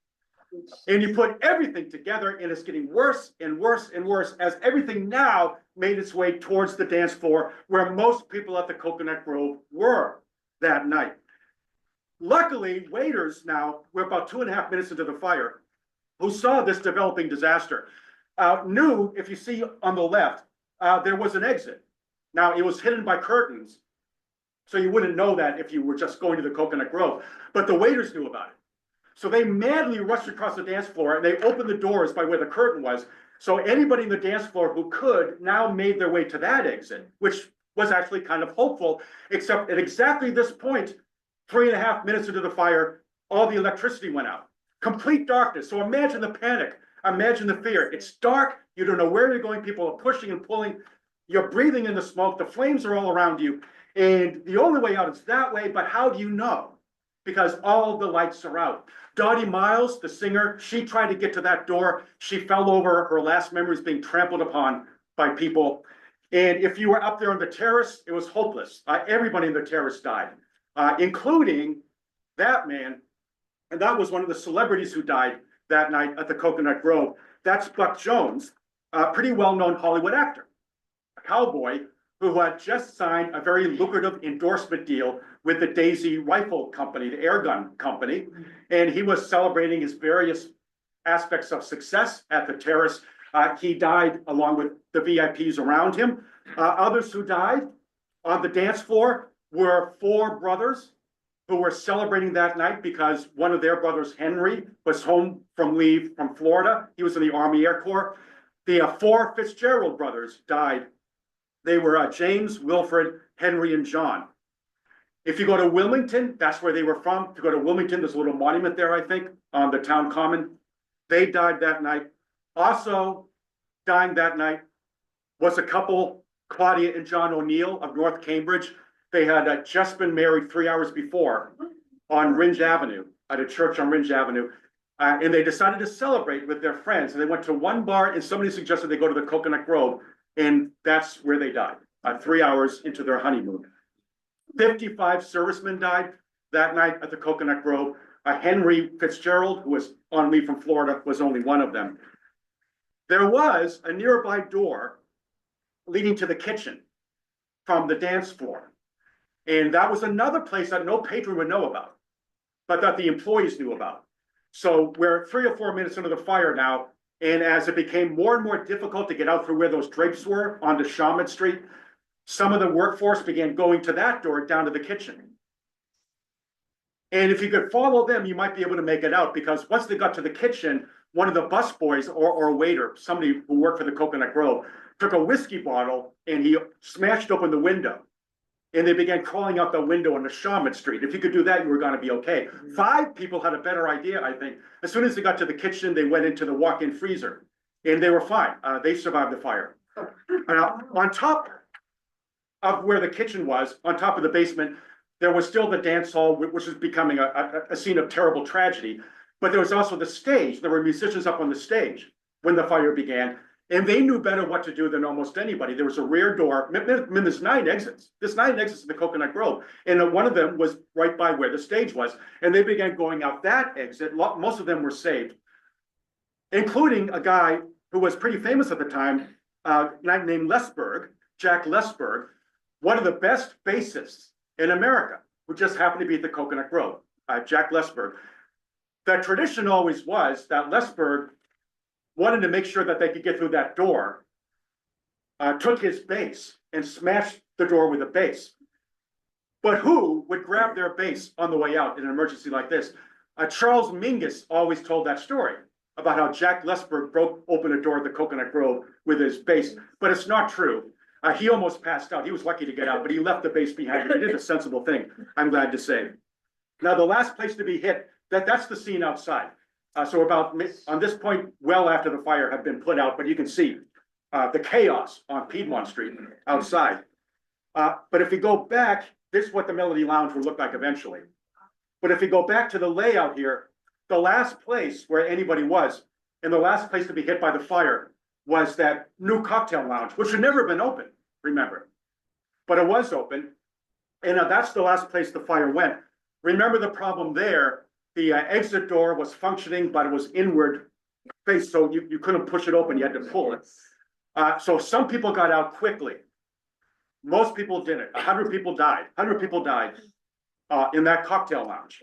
And you put everything together, and it's getting worse and worse and worse as everything now made its way towards the dance floor where most people at the Coconut Grove were that night. Luckily, waiters now, we're about 2.5 minutes into the fire, who saw this developing disaster, knew, if you see on the left, there was an exit. Now, it was hidden by curtains, so you wouldn't know that if you were just going to the Coconut Grove, but the waiters knew about it. So they madly rushed across the dance floor, and they opened the doors by where the curtain was. So anybody in the dance floor who could now made their way to that exit, which was actually kind of hopeful, except at exactly this point, 3.5 minutes into the fire, all the electricity went out. Complete darkness. So imagine the panic. Imagine the fear. It's dark. You don't know where you're going. People are pushing and pulling. You're breathing in the smoke. The flames are all around you. And the only way out is that way. But how do you know? Because all the lights are out. Dottie Miles, the singer, she tried to get to that door. She fell over. Her last memories being trampled upon by people. And if you were up there on the terrace, it was hopeless. Everybody in the terrace died, including that man. And that was one of the celebrities who died that night at the Coconut Grove. That's Buck Jones, a pretty well-known Hollywood actor, a cowboy who had just signed a very lucrative endorsement deal with the Daisy Rifle Company, the airgun company. And he was celebrating his various aspects of success at the terrace. He died along with the VIPs around him. Others who died on the dance floor were 4 brothers who were celebrating that night because one of their brothers, Henry, was home from leave from Florida. He was in the Army Air Corps. The 4 Fitzgerald brothers died. They were James, Wilfred, Henry, and John. If you go to Wilmington, that's where they were from. If you go to Wilmington, there's a little monument there, I think, on the town common. They died that night. Also dying that night was a couple, Claudia and John O'Neill of North Cambridge. They had just been married 3 hours before on Ringe Avenue, at a church on Ringe Avenue. And they decided to celebrate with their friends. And they went to one bar, and somebody suggested they go to the Coconut Grove. And that's where they died, 3 hours into their honeymoon. 55 servicemen died that night at the Coconut Grove. Henry Fitzgerald, who was on leave from Florida, was only one of them. There was a nearby door leading to the kitchen from the dance floor. And that was another place that no patron would know about, but that the employees knew about. So we're 3 or 4 minutes into the fire now. And as it became more and more difficult to get out through where those drapes were onto Shaman Street, some of the workforce began going to that door down to the kitchen. And if you could follow them, you might be able to make it out, because once they got to the kitchen, one of the busboys or a waiter, somebody who worked for the Coconut Grove, took a whiskey bottle and he smashed open the window. And they began crawling out the window on the Shaman Street. If you could do that, you were going to be okay. 5 people had a better idea, I think. As soon as they got to the kitchen, they went into the walk-in freezer, and they were fine. They survived the fire. On top of where the kitchen was, on top of the basement, there was still the dance hall, which was becoming a scene of terrible tragedy. But there was also the stage. There were musicians up on the stage when the fire began. And they knew better what to do than almost anybody. There was a rear door. There's 9 exits. There's 9 exits in the Coconut Grove. And one of them was right by where the stage was. And they began going out that exit. Most of them were saved, including a guy who was pretty famous at the time, named Lesberg, Jack Lesberg, one of the best bassists in America, who just happened to be at the Coconut Grove, Jack Lesberg. The tradition always was that Lesberg wanted to make sure that they could get through that door, took his base and smashed the door with a base. But who would grab their base on the way out in an emergency like this? Charles Mingus always told that story about how Jack Lesberg broke open a door at the Coconut Grove with his base, but it's not true. He almost passed out. He was lucky to get out, but he left the base behind. He did a sensible thing, I'm glad to say. Now, the last place to be hit, that's the scene outside. So about, on this point, well after the fire had been put out, but you can see the chaos on Piedmont Street outside. But if you go back, this is what the Melody Lounge will look like eventually. But if you go back to the layout here, the last place where anybody was, and the last place to be hit by the fire was that new cocktail lounge, which had never been open, remember. But it was open, and that's the last place the fire went. Remember the problem there, the exit door was functioning, but it was inward face, so you couldn't push it open, you had to pull it. So some people got out quickly. Most people didn't. 100 people died. 100 people died in that cocktail lounge.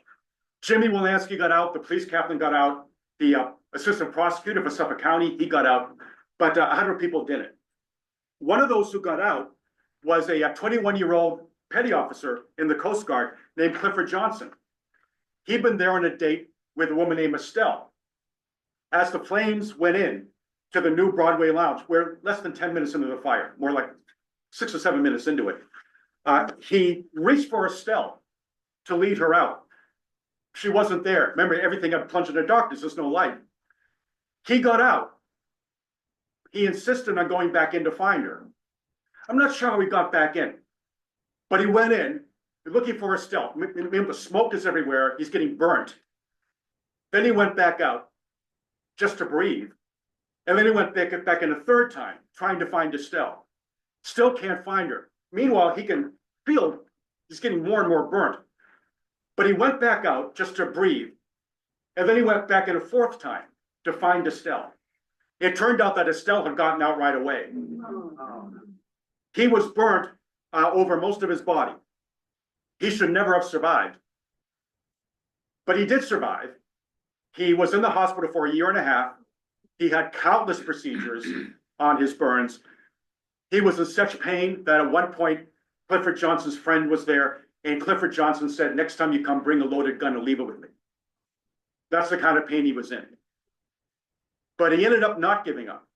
Jimmy Wolanski got out. The police captain got out. The assistant prosecutor for Suffolk County, he got out. But 100 people didn't. One of those who got out was a 21-year-old petty officer in the Coast Guard named Clifford Johnson. He'd been there on a date with a woman named Estelle. As the flames went in to the new Broadway Lounge, we're less than 10 minutes into the fire, more like 6 or 7 minutes into it. He reached for Estelle to lead her out. She wasn't there. Remember, everything had plunged into darkness. There's no light. He got out. He insisted on going back in to find her. I'm not sure how he got back in, but he went in looking for Estelle. The smoke is everywhere. He's getting burnt. Then he went back out just to breathe. And then he went back in a third time, trying to find Estelle. Still can't find her. Meanwhile, he can feel he's getting more and more burnt. But he went back out just to breathe. And then he went back in a fourth time to find Estelle. It turned out that Estelle had gotten out right away. He was burnt over most of his body. He should never have survived. But he did survive. He was in the hospital for 1.5 years. He had countless procedures on his burns. He was in such pain that at one point, Clifford Johnson's friend was there, and Clifford Johnson said, "Next time you come, bring a loaded gun and leave it with me." That's the kind of pain he was in. But he ended up not giving up.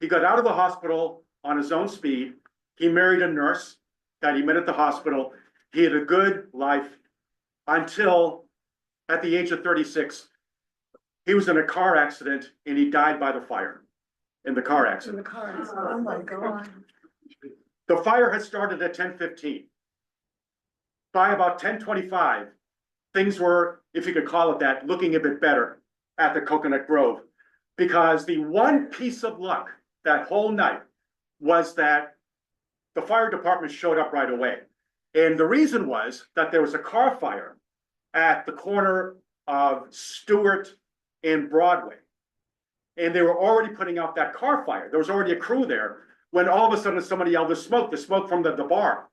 He got out of the hospital on his own speed. He married a nurse that he met at the hospital. He had a good life until at the age of 36, he was in a car accident and he died by the fire in the car accident. In the car. Oh my God. The fire had started at 10:15. By about 10:25, things were, if you could call it that, looking a bit better at the Coconut Grove, because the one piece of luck that whole night was that the fire department showed up right away. And the reason was that there was a car fire at the corner of Stewart and Broadway. And they were already putting out that car fire. There was already a crew there when all of a sudden somebody yelled the smoke from the bar.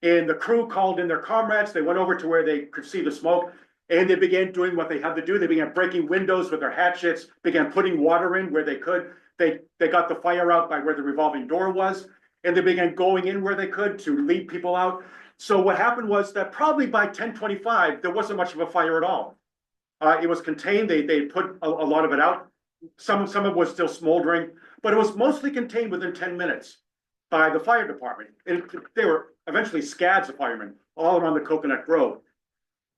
And the crew called in their comrades. They went over to where they could see the smoke, and they began doing what they had to do. They began breaking windows with their hatchets, began putting water in where they could. They got the fire out by where the revolving door was, and they began going in where they could to lead people out. So what happened was that probably by 10:25, there wasn't much of a fire at all. It was contained. They put a lot of it out. Some of it was still smoldering, but it was mostly contained within 10 minutes by the fire department. And they were eventually scads of firemen all around the Coconut Grove.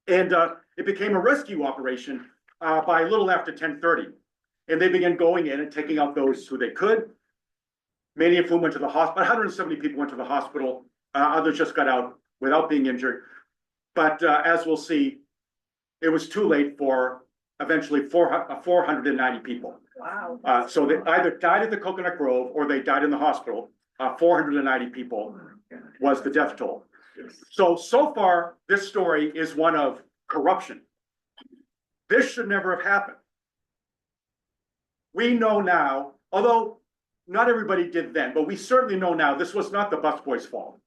And it became a rescue operation by a little after 10:30. And they began going in and taking out those who they could. Many of whom went to the hospital. 170 people went to the hospital. Others just got out without being injured. But as we'll see, it was too late for eventually 490 people. Wow. So they either died at the Coconut Grove or they died in the hospital. 490 people was the death toll. So far, this story is one of corruption. This should never have happened. We know now, although not everybody did then, but we certainly know now this was not the busboys' fault.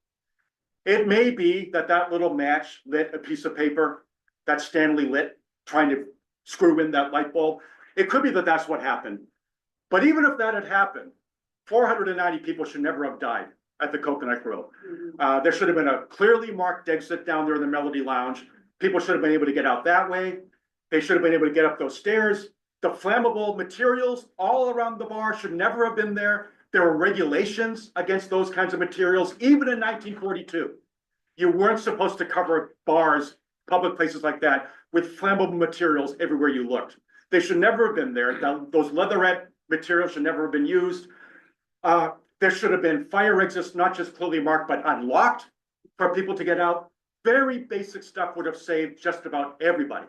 It may be that little match lit a piece of paper that Stanley lit, trying to screw in that light bulb. It could be that that's what happened. But even if that had happened, 490 people should never have died at the Coconut Grove. There should have been a clearly marked exit down there in the Melody Lounge. People should have been able to get out that way. They should have been able to get up those stairs. The flammable materials all around the bar should never have been there. There were regulations against those kinds of materials, even in 1942. You weren't supposed to cover bars, public places like that, with flammable materials everywhere you looked. They should never have been there. Those leatherette materials should never have been used. There should have been fire exits, not just clearly marked, but unlocked for people to get out. Very basic stuff would have saved just about everybody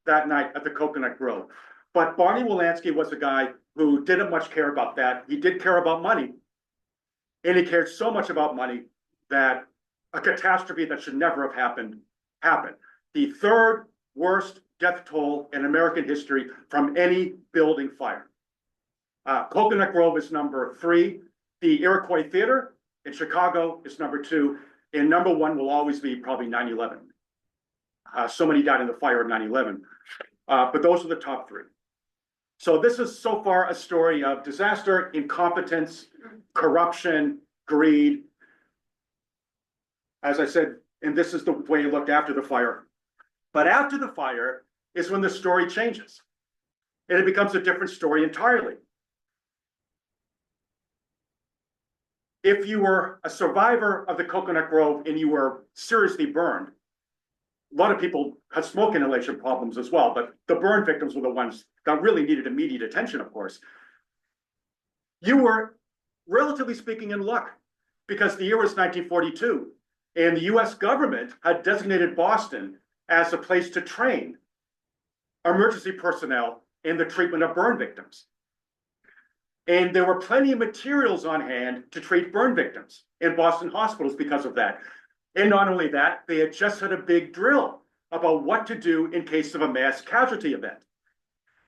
that night at the Coconut Grove. But Barney Wolanski was a guy who didn't much care about that. He did care about money. And he cared so much about money that a catastrophe that should never have happened. The third worst death toll in American history from any building fire. Coconut Grove is number 3. The Iroquois Theater in Chicago is number 2. And number 1 will always be probably 9/11. So many died in the fire of 9/11. But those are the top 3. So this is so far a story of disaster, incompetence, corruption, greed. As I said, and this is the way it looked after the fire. But after the fire is when the story changes. And it becomes a different story entirely. If you were a survivor of the Coconut Grove and you were seriously burned, a lot of people had smoke inhalation problems as well, but the burn victims were the ones that really needed immediate attention, of course. You were, relatively speaking, in luck because the year was 1942 and the US government had designated Boston as a place to train emergency personnel in the treatment of burn victims. And there were plenty of materials on hand to treat burn victims in Boston hospitals because of that. And not only that, they had just had a big drill about what to do in case of a mass casualty event.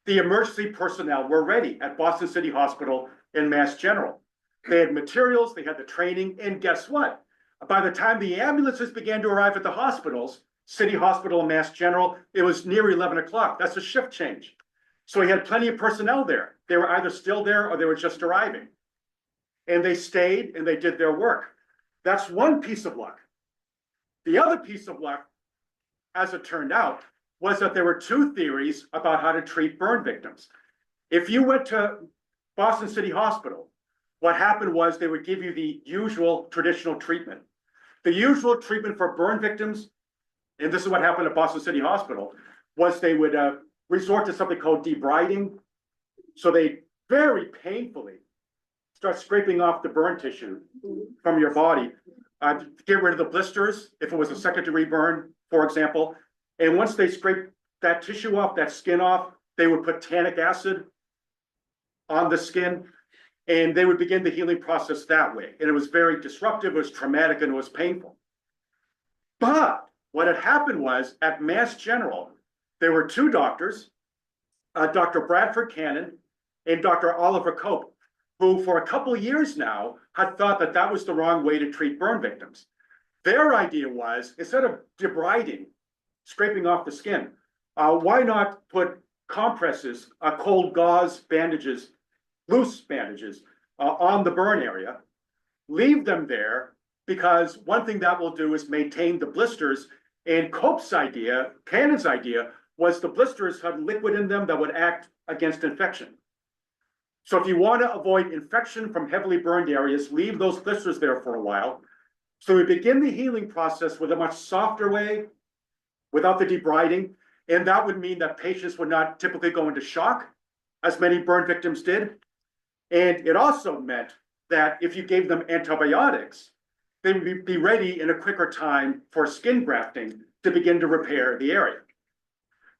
The emergency personnel were ready at Boston City Hospital and Mass General. They had materials, they had the training, and guess what? By the time the ambulances began to arrive at the hospitals, City Hospital and Mass General, it was near 11 o'clock. That's a shift change. So he had plenty of personnel there. They were either still there or they were just arriving. And they stayed and they did their work. That's one piece of luck. The other piece of luck, as it turned out, was that there were 2 theories about how to treat burn victims. If you went to Boston City Hospital, what happened was they would give you the usual traditional treatment. The usual treatment for burn victims, and this is what happened at Boston City Hospital, was they would resort to something called debriding. So they very painfully start scraping off the burn tissue from your body to get rid of the blisters, if it was a second-degree burn, for example. And once they scrape that tissue off, that skin off, they would put tannic acid on the skin, and they would begin the healing process that way. And it was very disruptive, it was traumatic, and it was painful. But what had happened was, at Mass General, there were 2 doctors, Dr. Bradford Cannon and Dr. Oliver Cope, who for a couple of years now had thought that that was the wrong way to treat burn victims. Their idea was, instead of debriding, scraping off the skin, why not put compresses, cold gauze bandages, loose bandages on the burn area, leave them there, because one thing that will do is maintain the blisters. And Cope's idea, Cannon's idea, was the blisters had liquid in them that would act against infection. So if you want to avoid infection from heavily burned areas, leave those blisters there for a while. So we begin the healing process with a much softer way, without the debriding, and that would mean that patients would not typically go into shock, as many burn victims did. And it also meant that if you gave them antibiotics, they would be ready in a quicker time for skin grafting to begin to repair the area.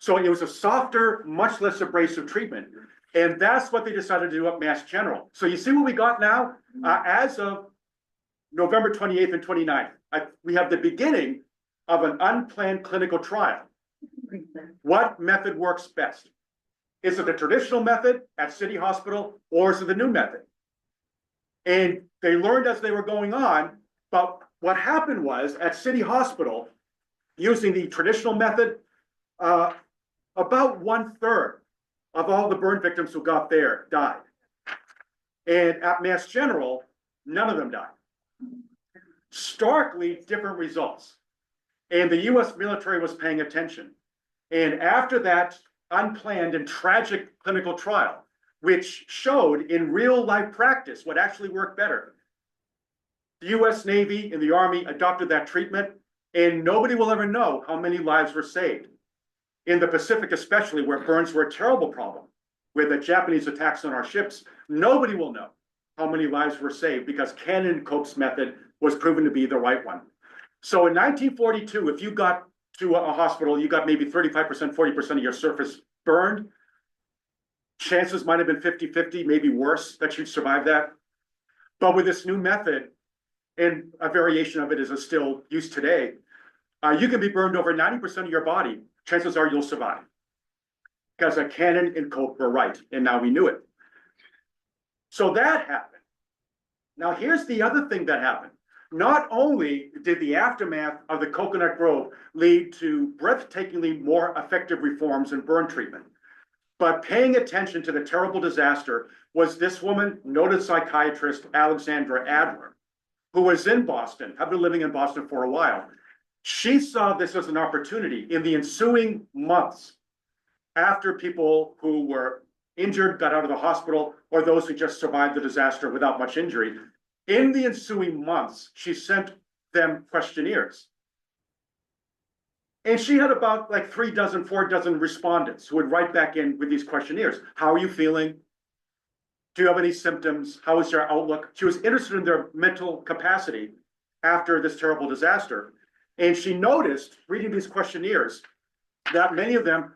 So it was a softer, much less abrasive treatment. And that's what they decided to do at Mass General. So you see what we got now? As of November 28th and 29th, we have the beginning of an unplanned clinical trial. What method works best? Is it the traditional method at City Hospital, or is it the new method? And they learned as they were going on, but what happened was at City Hospital, using the traditional method, about 1/3 of all the burn victims who got there died. And at Mass General, none of them died. Starkly different results. And the US military was paying attention. And after that unplanned and tragic clinical trial, which showed in real life practice what actually worked better, the US Navy and the Army adopted that treatment, and nobody will ever know how many lives were saved. In the Pacific, especially, where burns were a terrible problem, with the Japanese attacks on our ships, nobody will know how many lives were saved because Cannon and Cope's method was proven to be the right one. So in 1942, if you got to a hospital, you got maybe 35%, 40% of your surface burned. Chances might have been 50-50, maybe worse, that you'd survive that. But with this new method, and a variation of it is still used today, you can be burned over 90% of your body. Chances are you'll survive. Because Cannon and Cope were right, and now we knew it. So that happened. Now here's the other thing that happened. Not only did the aftermath of the Coconut Grove lead to breathtakingly more effective reforms in burn treatment, but paying attention to the terrible disaster was this woman, noted psychiatrist Alexandra Adler, who was in Boston, had been living in Boston for a while. She saw this as an opportunity in the ensuing months after people who were injured got out of the hospital, or those who just survived the disaster without much injury. In the ensuing months, she sent them questionnaires. And she had about like 3 dozen, 4 dozen respondents who would write back in with these questionnaires. How are you feeling? Do you have any symptoms? How is your outlook? She was interested in their mental capacity after this terrible disaster. And she noticed, reading these questionnaires, that many of them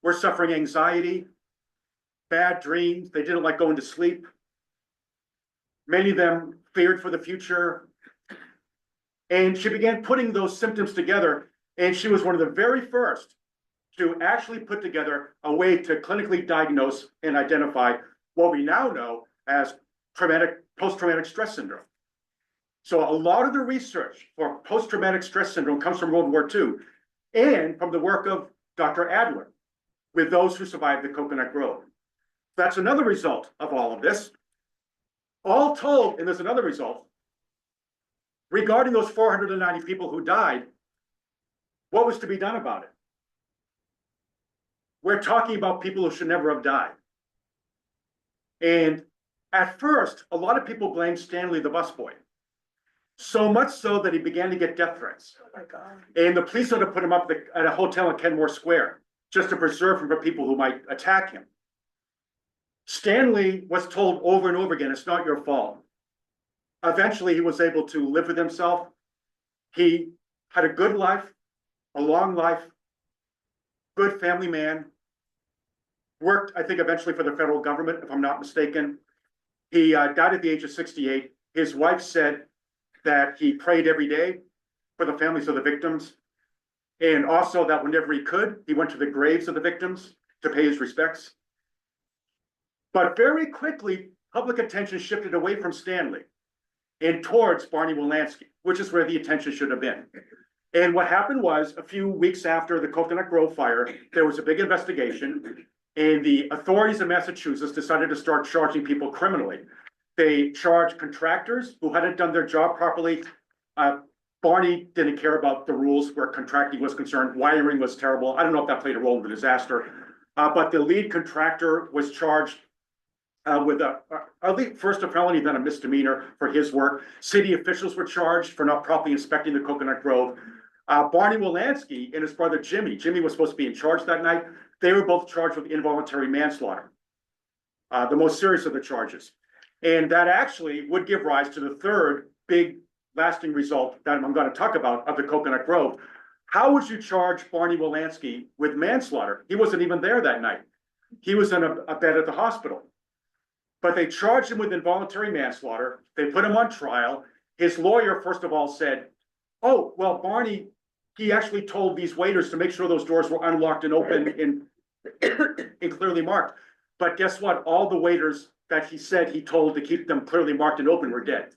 were suffering anxiety, bad dreams. They didn't like going to sleep. Many of them feared for the future. And she began putting those symptoms together. And she was one of the very first to actually put together a way to clinically diagnose and identify what we now know as post-traumatic stress syndrome. So a lot of the research for post-traumatic stress syndrome comes from World War II and from the work of Dr. Adler with those who survived the Coconut Grove. That's another result of all of this. All told, and there's another result, regarding those 490 people who died, what was to be done about it? We're talking about people who should never have died. And at first, a lot of people blamed Stanley the busboy. So much so that he began to get death threats. Oh my God. And the police had to put him up at a hotel in Kenmore Square just to preserve him from people who might attack him. Stanley was told over and over again, it's not your fault. Eventually, he was able to live with himself. He had a good life, a long life, good family man, worked, I think, eventually for the federal government, if I'm not mistaken. He died at the age of 68. His wife said that he prayed every day for the families of the victims, and also that whenever he could, he went to the graves of the victims to pay his respects. But very quickly, public attention shifted away from Stanley and towards Barney Wilansky, which is where the attention should have been. And what happened was, a few weeks after the Coconut Grove fire, there was a big investigation, and the authorities in Massachusetts decided to start charging people criminally. They charged contractors who hadn't done their job properly. Barney didn't care about the rules where contracting was concerned. Wiring was terrible. I don't know if that played a role in the disaster. But the lead contractor was charged with first a felony, then a misdemeanor for his work. City officials were charged for not properly inspecting the Coconut Grove. Barney Wilansky and his brother Jimmy was supposed to be in charge that night. They were both charged with involuntary manslaughter, the most serious of the charges. And that actually would give rise to the third big lasting result that I'm going to talk about of the Coconut Grove. How would you charge Barney Wilansky with manslaughter? He wasn't even there that night. He was in a bed at the hospital. But they charged him with involuntary manslaughter. They put him on trial. His lawyer, first of all, said, oh, well, Barney, he actually told these waiters to make sure those doors were unlocked and open and clearly marked. But guess what? All the waiters that he said he told to keep them clearly marked and open were dead.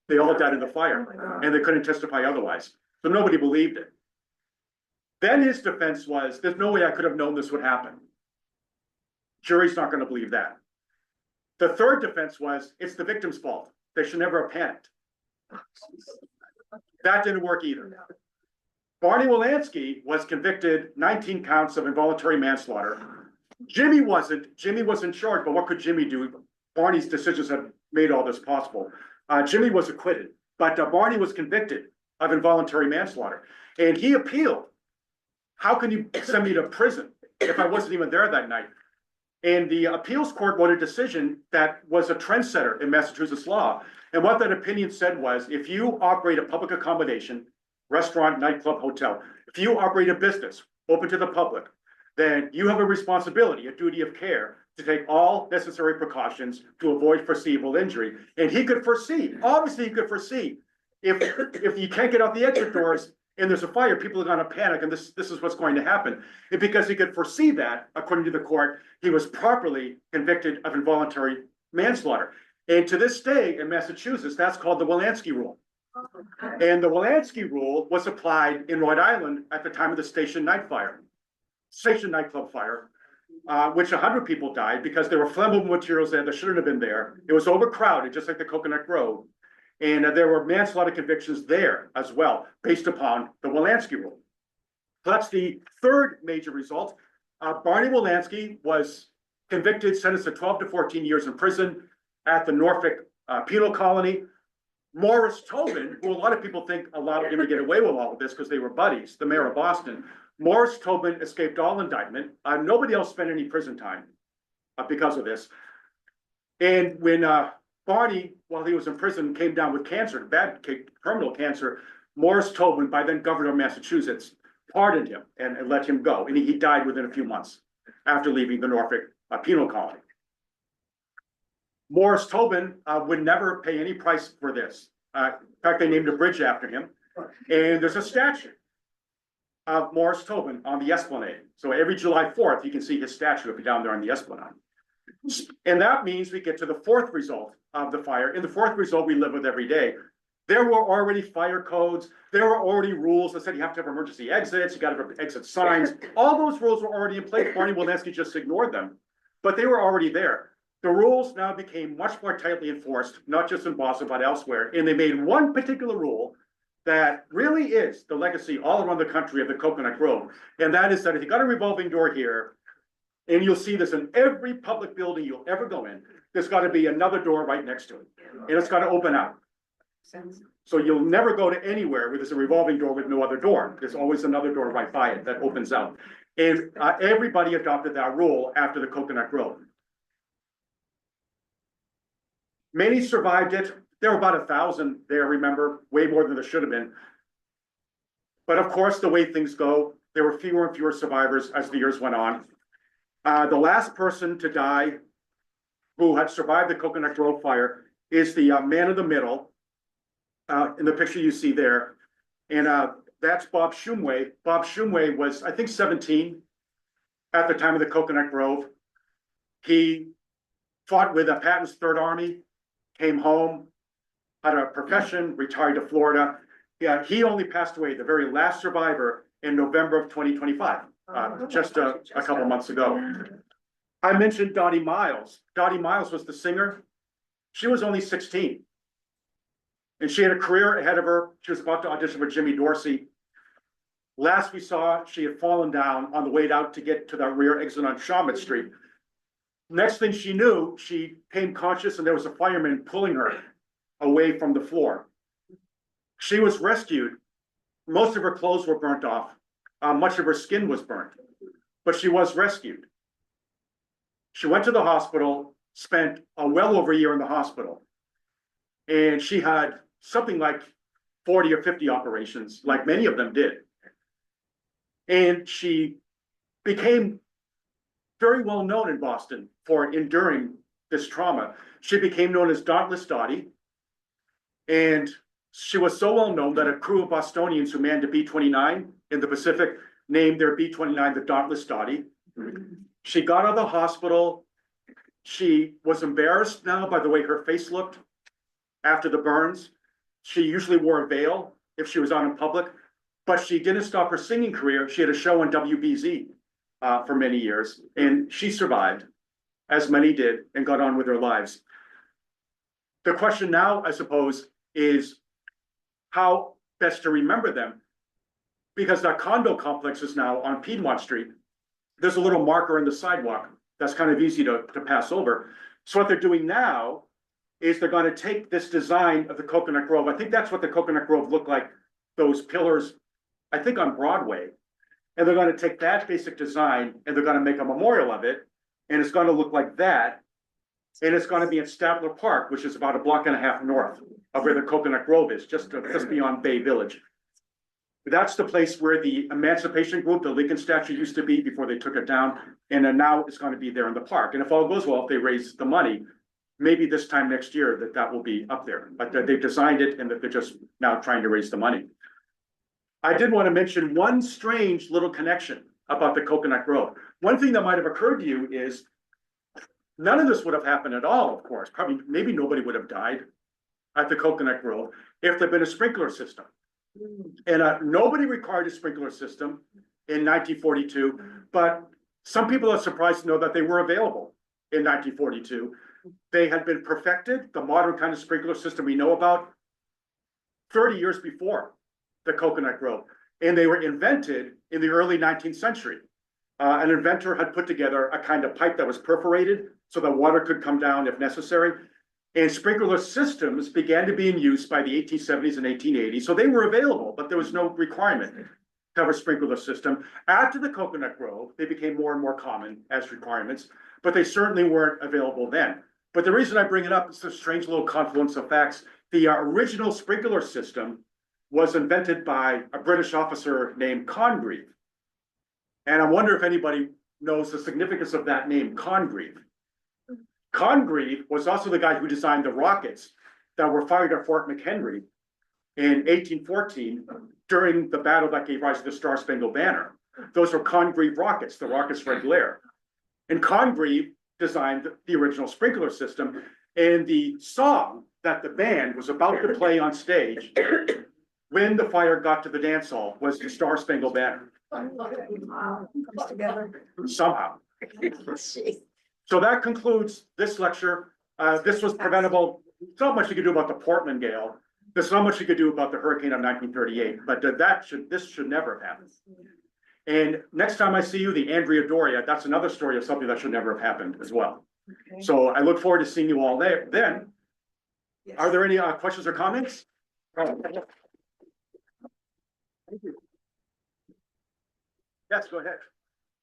They all died in the fire, and they couldn't testify otherwise. So nobody believed it. Then his defense was, there's no way I could have known this would happen. Jury's not going to believe that. The third defense was, it's the victim's fault. They should never have panicked. That didn't work either. Barney Wolanski was convicted 19 counts of involuntary manslaughter. Jimmy wasn't. Jimmy was in charge, but what could Jimmy do? Barney's decisions had made all this possible. Jimmy was acquitted, but Barney was convicted of involuntary manslaughter, and he appealed. How can you send me to prison if I wasn't even there that night? And the appeals court wrote a decision that was a trendsetter in Massachusetts law. And what that opinion said was, if you operate a public accommodation, restaurant, nightclub, hotel, if you operate a business open to the public, then you have a responsibility, a duty of care to take all necessary precautions to avoid foreseeable injury. And he could foresee, obviously he could foresee, if you can't get out the exit doors and there's a fire, people are gonna panic, and this is what's going to happen. And because he could foresee that, according to the court, he was properly convicted of involuntary manslaughter. And to this day in Massachusetts, that's called the Wolanski rule. And the Wolanski rule was applied in Rhode Island at the time of the station nightclub fire, which 100 people died because there were flammable materials there that shouldn't have been there. It was overcrowded, just like the Coconaut Grove. And there were manslaughter convictions there as well, based upon the Wolanski rule. So that's the third major result. Barney Wolanski was convicted, sentenced to 12 to 14 years in prison at the Norfolk penal colony. Morris Tobin, who a lot of people think allowed him to get away with all of this because they were buddies, the mayor of Boston. Morris Tobin escaped all indictment. Nobody else spent any prison time because of this. And when Barney, while he was in prison, came down with cancer, bad terminal cancer, Morris Tobin, by then governor of Massachusetts, pardoned him and let him go. And he died within a few months after leaving the Norfolk penal colony. Morris Tobin would never pay any price for this. In fact, they named a bridge after him. And there's a statue of Morris Tobin on the Esplanade. So every July 4th, you can see his statue if you're down there on the Esplanade. And that means we get to the fourth result of the fire. In the fourth result we live with every day. There were already fire codes. There were already rules that said you have to have emergency exits. You got to have exit signs. All those rules were already in place. Barney Wolanski just ignored them, but they were already there. The rules now became much more tightly enforced, not just in Boston, but elsewhere. And they made one particular rule that really is the legacy all around the country of the Coconaut Grove. And that is that if you got a revolving door here, and you'll see this in every public building you'll ever go in, there's got to be another door right next to it. And it's got to open out. So you'll never go to anywhere where there's a revolving door with no other door. There's always another door right by it that opens out. And everybody adopted that rule after the Coconaut Grove. Many survived it. There were about 1,000 there, remember, way more than there should have been. But of course, the way things go, there were fewer and fewer survivors as the years went on. The last person to die who had survived the Coconaut Grove fire is the man in the middle, in the picture you see there. And that's Bob Shumway. Bob Shumway was, I think, 17 at the time of the Coconaut Grove. He fought with Patton's Third Army, came home, had a profession, retired to Florida. Yeah, he only passed away, the very last survivor, in November of 2025, just a couple months ago. I mentioned Dottie Miles. Dottie Miles was the singer. She was only 16. And she had a career ahead of her. She was about to audition for Jimmy Dorsey. Last we saw, she had fallen down on the way out to get to the rear exit on Shawmut Street. Next thing she knew, she came conscious and there was a fireman pulling her away from the floor. She was rescued. Most of her clothes were burnt off. Much of her skin was burnt, but she was rescued. She went to the hospital, spent well over a year in the hospital. And she had something like 40 or 50 operations, like many of them did. And she became very well known in Boston for enduring this trauma. She became known as Dauntless Dottie. And she was so well known that a crew of Bostonians who manned a B-29 in the Pacific named their B-29 the Dauntless Dottie. She got out of the hospital. She was embarrassed now by the way her face looked after the burns. She usually wore a veil if she was out in public, but she didn't stop her singing career. She had a show on WBZ for many years, and she survived. as many did, and got on with their lives. The question now, I suppose, is how best to remember them, because that condo complex is now on Piedmont Street. There's a little marker in the sidewalk that's kind of easy to pass over. So what they're doing now is they're going to take this design of the Coconut Grove. I think that's what the Coconut Grove looked like, those pillars, I think on Broadway. And they're going to take that basic design and they're going to make a memorial of it. And it's going to look like that. And it's going to be in Statler Park, which is about a block and a half north of where the Coconut Grove is, just beyond Bay Village. That's the place where the Emancipation Group, the Lincoln statue, used to be before they took it down. And then now it's going to be there in the park. And if all goes well, if they raise the money, maybe this time next year that will be up there. But they've designed it and that they're just now trying to raise the money. I did want to mention one strange little connection about the Coconut Grove. One thing that might have occurred to you is none of this would have happened at all, of course. Probably, maybe nobody would have died at the Coconut Grove if there'd been a sprinkler system. And nobody required a sprinkler system in 1942, but some people are surprised to know that they were available in 1942. They had been perfected, the modern kind of sprinkler system we know about, 30 years before the Coconut Grove. And they were invented in the early 19th century. An inventor had put together a kind of pipe that was perforated so that water could come down if necessary. And sprinkler systems began to be in use by the 1870s and 1880s. So they were available, but there was no requirement to have a sprinkler system. After the Coconut Grove, they became more and more common as requirements, but they certainly weren't available then. But the reason I bring it up is a strange little confluence of facts. The original sprinkler system was invented by a British officer named Congreve. And I wonder if anybody knows the significance of that name, Congreve. Congreve was also the guy who designed the rockets that were fired at Fort McHenry in 1814 during the battle that gave rise to the Star-Spangled Banner. Those were Congreve rockets, the rockets Red Glare. And Congreve designed the original sprinkler system. And the song that the band was about to play on stage when the fire got to the dance hall was the Star-Spangled Banner. Comes together. Somehow. So that concludes this lecture. This was preventable. There's not much you could do about the Portland Gale. There's not much you could do about the hurricane of 1938, but this should never have happened. And next time I see you, the Andrea Doria, that's another story of something that should never have happened as well. Okay. So I look forward to seeing you all there. Then, Yes. are there any questions or comments? Thank you. Yes, go ahead.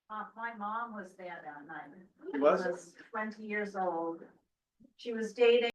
My mom was there that night. She was? She was 20 years old. She was dating